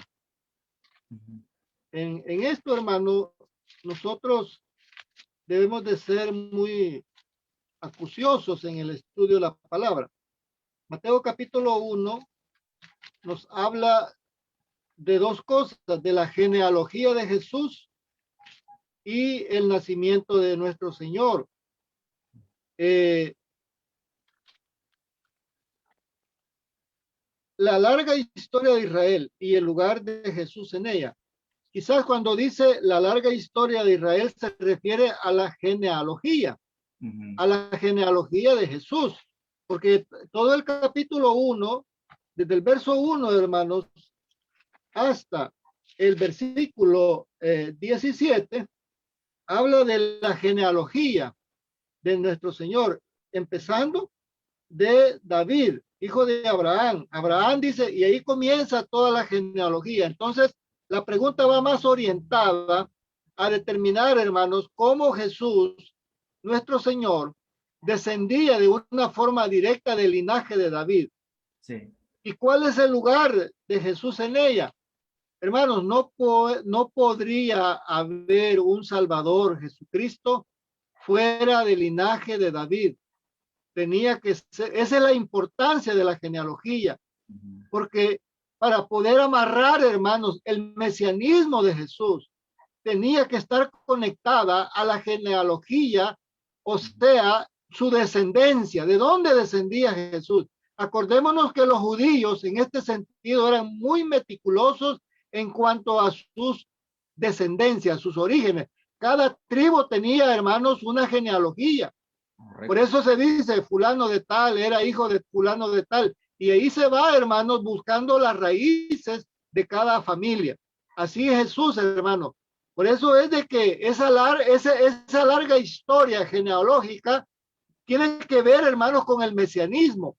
En esto, hermano, nosotros debemos de ser muy acuciosos en el estudio de la palabra. Mateo capítulo 1 nos habla de dos cosas, de la genealogía de Jesús y el nacimiento de nuestro Señor. La larga historia de Israel y el lugar de Jesús en ella. Quizás cuando dice la larga historia de Israel se refiere a la genealogía, a la genealogía de Jesús, porque todo el capítulo 1, desde el verso 1, hermanos, hasta el versículo 17, habla de la genealogía de nuestro Señor, empezando de David, hijo de Abraham. Abraham dice, y ahí comienza toda la genealogía. Entonces, la pregunta va más orientada a determinar, hermanos, cómo Jesús, nuestro Señor, descendía de una forma directa del linaje de David. Sí. ¿Y cuál es el lugar de Jesús en ella? Hermanos, no podría haber un Salvador, Jesucristo, fuera del linaje de David. Tenía que ser, esa es la importancia de la genealogía, porque para poder amarrar, hermanos, el mesianismo de Jesús, tenía que estar conectada a la genealogía, o sea, su descendencia. ¿De dónde descendía Jesús? Acordémonos que los judíos en este sentido eran muy meticulosos en cuanto a sus descendencias, sus orígenes. Cada tribu tenía, hermanos, una genealogía. Correcto. Por eso se dice, fulano de tal, era hijo de fulano de tal. Y ahí se va, hermanos, buscando las raíces de cada familia. Así es Jesús, hermano. Por eso es de que esa larga historia genealógica tiene que ver, hermanos, con el mesianismo.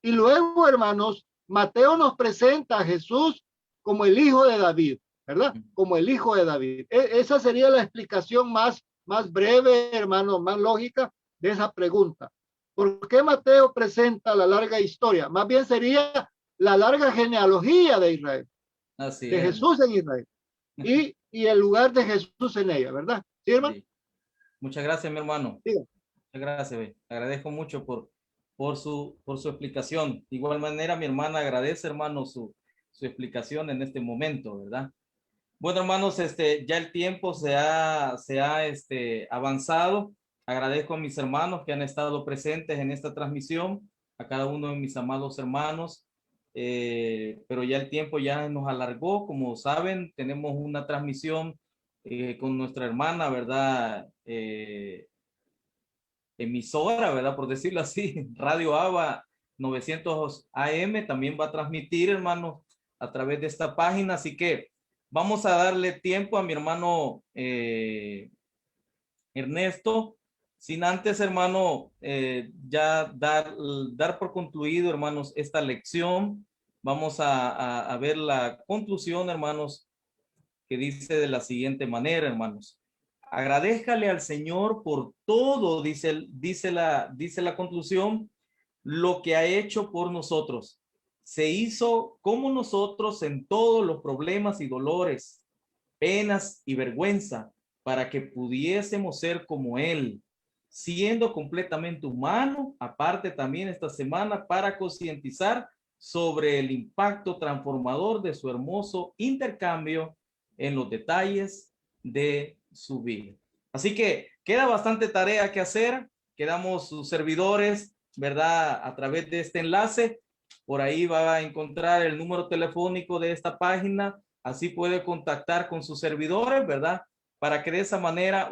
Y luego, hermanos, Mateo nos presenta a Jesús como el hijo de David, ¿verdad? Como el hijo de David. Esa sería la explicación más breve, hermano, más lógica de esa pregunta. ¿Por qué Mateo presenta la larga historia? Más bien sería la larga genealogía de Israel, Así de es. Jesús en Israel y el lugar de Jesús en ella, ¿verdad? ¿Sí, hermano? Sí. Muchas gracias, mi hermano. Sí. Muchas gracias. Le agradezco mucho por su explicación. De igual manera, mi hermana agradece, hermano, su explicación en este momento, ¿verdad? Bueno, hermanos, ya el tiempo se ha avanzado. Agradezco a mis hermanos que han estado presentes en esta transmisión, a cada uno de mis amados hermanos, pero ya el tiempo ya nos alargó. Como saben, tenemos una transmisión con nuestra hermana, ¿verdad? Emisora, ¿verdad? Por decirlo así, Radio ABA 900 AM también va a transmitir, hermanos, a través de esta página, así que vamos a darle tiempo a mi hermano Ernesto, sin antes, hermano, ya dar por concluido, hermanos, esta lección. Vamos a ver la conclusión, hermanos, que dice de la siguiente manera, hermanos. Agradézcale al Señor por todo, dice la conclusión, lo que ha hecho por nosotros. Se hizo como nosotros en todos los problemas y dolores, penas y vergüenza, para que pudiésemos ser como Él, siendo completamente humano. Aparte también esta semana para concientizar sobre el impacto transformador de su hermoso intercambio en los detalles de su vida. Así que queda bastante tarea que hacer. Quedamos sus servidores, ¿verdad? A través de este enlace. Por ahí va a encontrar el número telefónico de esta página. Así puede contactar con sus servidores, ¿verdad? Para que de esa manera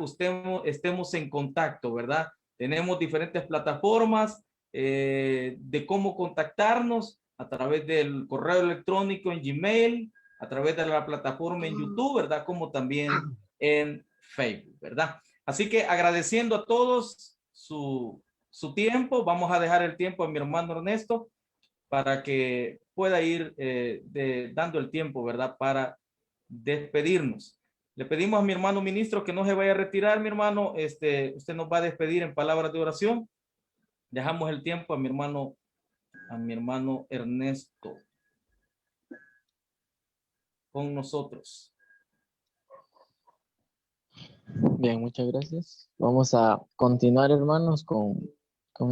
estemos en contacto, ¿verdad? Tenemos diferentes plataformas de cómo contactarnos a través del correo electrónico en Gmail, a través de la plataforma en YouTube, ¿verdad? Como también en Facebook, ¿verdad? Así que agradeciendo a todos su tiempo, vamos a dejar el tiempo a mi hermano Ernesto para que pueda ir dando el tiempo, ¿verdad? Para despedirnos. Le pedimos a mi hermano ministro que no se vaya a retirar, mi hermano. Usted nos va a despedir en palabras de oración. Dejamos el tiempo a mi hermano Ernesto con nosotros. Bien, muchas gracias. Vamos a continuar, hermanos, con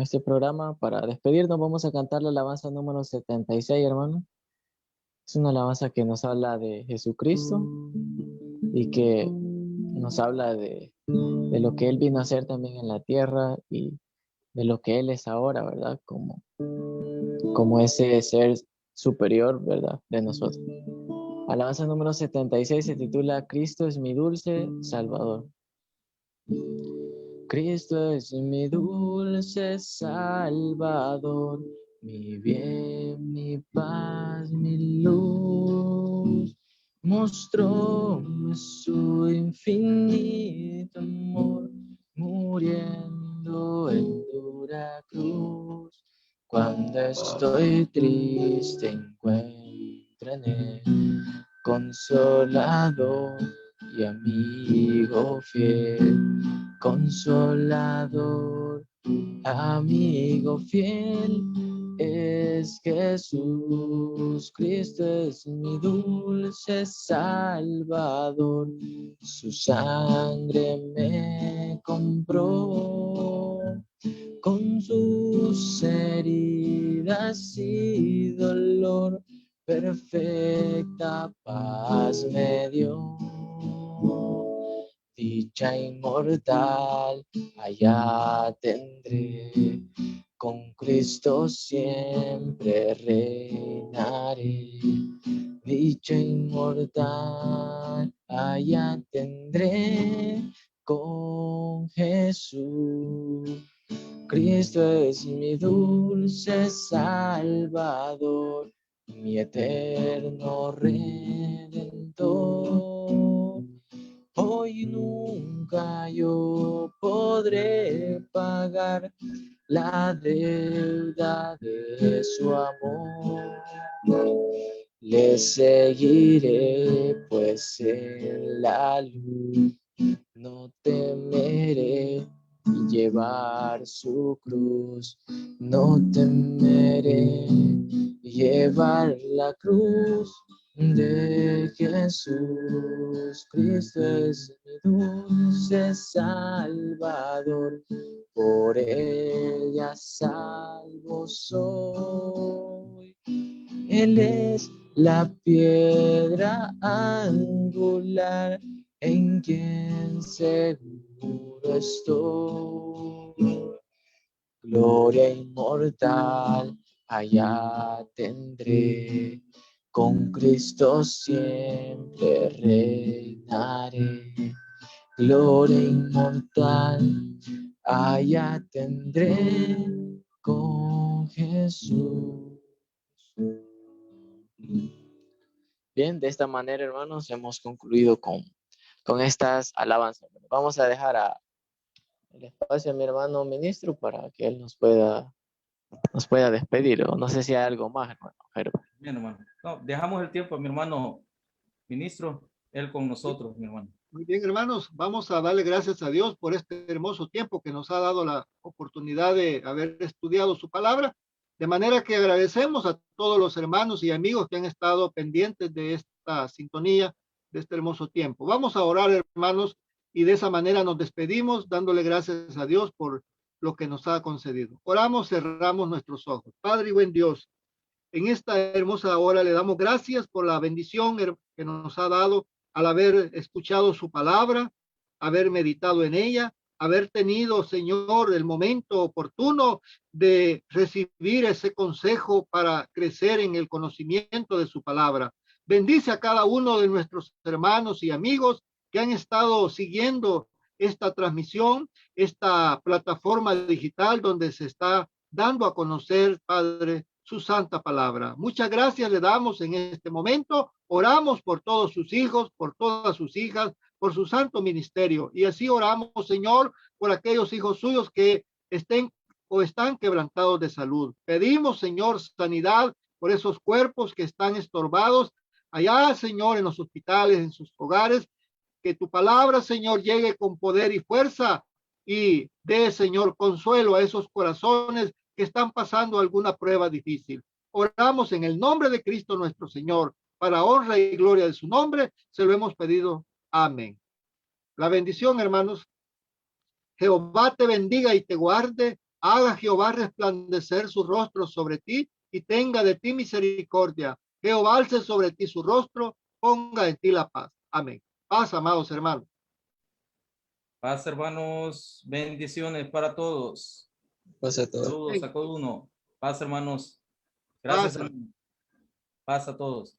este programa. Para despedirnos, vamos a cantar la alabanza número 76, hermano. Es una alabanza que nos habla de Jesucristo y que nos habla de lo que Él vino a hacer también en la tierra y de lo que Él es ahora, ¿verdad? Como ese ser superior, ¿verdad? De nosotros. Alabanza número 76 se titula Cristo es mi dulce Salvador. Cristo es mi dulce Salvador, mi bien, mi paz, mi luz. Mostróme su infinito amor, muriendo en dura cruz. Cuando estoy triste encuentro en él consolador y amigo fiel. Consolador, amigo fiel, es Jesús. Cristo es mi dulce Salvador. Su sangre me compró. Con sus heridas y dolor, perfecta paz me dio. Dicha inmortal allá tendré, con Cristo siempre reinaré. Dicha inmortal allá tendré, con Jesús. Cristo es mi dulce Salvador, mi eterno Redentor. Hoy y nunca yo podré pagar la deuda de su amor. Le seguiré, pues en la luz no temeré llevar su cruz. No temeré llevar la cruz de Jesús. Cristo es mi dulce Salvador, por ella salvo soy. Él es la piedra angular en quien seguro estoy. Gloria inmortal allá tendré, con Cristo siempre reinaré. Gloria inmortal allá tendré, con Jesús. Bien, de esta manera, hermanos, hemos concluido con estas alabanzas. Vamos a dejar el espacio a mi hermano ministro para que él nos pueda despedir. O no sé si hay algo más, hermano Herbert. Bien, hermano. No, dejamos el tiempo a mi hermano ministro, él con nosotros, mi hermano. Muy bien, hermanos, vamos a darle gracias a Dios por este hermoso tiempo que nos ha dado la oportunidad de haber estudiado su palabra. De manera que agradecemos a todos los hermanos y amigos que han estado pendientes de esta sintonía, de este hermoso tiempo. Vamos a orar, hermanos, y de esa manera nos despedimos, dándole gracias a Dios por lo que nos ha concedido. Oramos, cerramos nuestros ojos. Padre y buen Dios, en esta hermosa hora le damos gracias por la bendición que nos ha dado al haber escuchado su palabra, haber meditado en ella, haber tenido, Señor, el momento oportuno de recibir ese consejo para crecer en el conocimiento de su palabra. Bendice a cada uno de nuestros hermanos y amigos que han estado siguiendo esta transmisión, esta plataforma digital donde se está dando a conocer, Padre, su santa palabra. Muchas gracias le damos en este momento. Oramos por todos sus hijos, por todas sus hijas, por su santo ministerio. Y así oramos, Señor, por aquellos hijos suyos que estén o están quebrantados de salud. Pedimos, Señor, sanidad por esos cuerpos que están estorbados allá, Señor, en los hospitales, en sus hogares. Que tu palabra, Señor, llegue con poder y fuerza y dé, Señor, consuelo a esos corazones que están pasando alguna prueba difícil. Oramos en el nombre de Cristo nuestro Señor, para honra y gloria de su nombre, se lo hemos pedido. Amén. La bendición, hermanos. Jehová te bendiga y te guarde, haga Jehová resplandecer su rostro sobre ti y tenga de ti misericordia. Jehová alce sobre ti su rostro, ponga en ti la paz. Amén. Paz, amados hermanos. Paz, hermanos. Bendiciones para todos. Paz a todos. Saludos a cada uno. Paz, hermanos. Gracias, Paz. hermano. Paz a todos.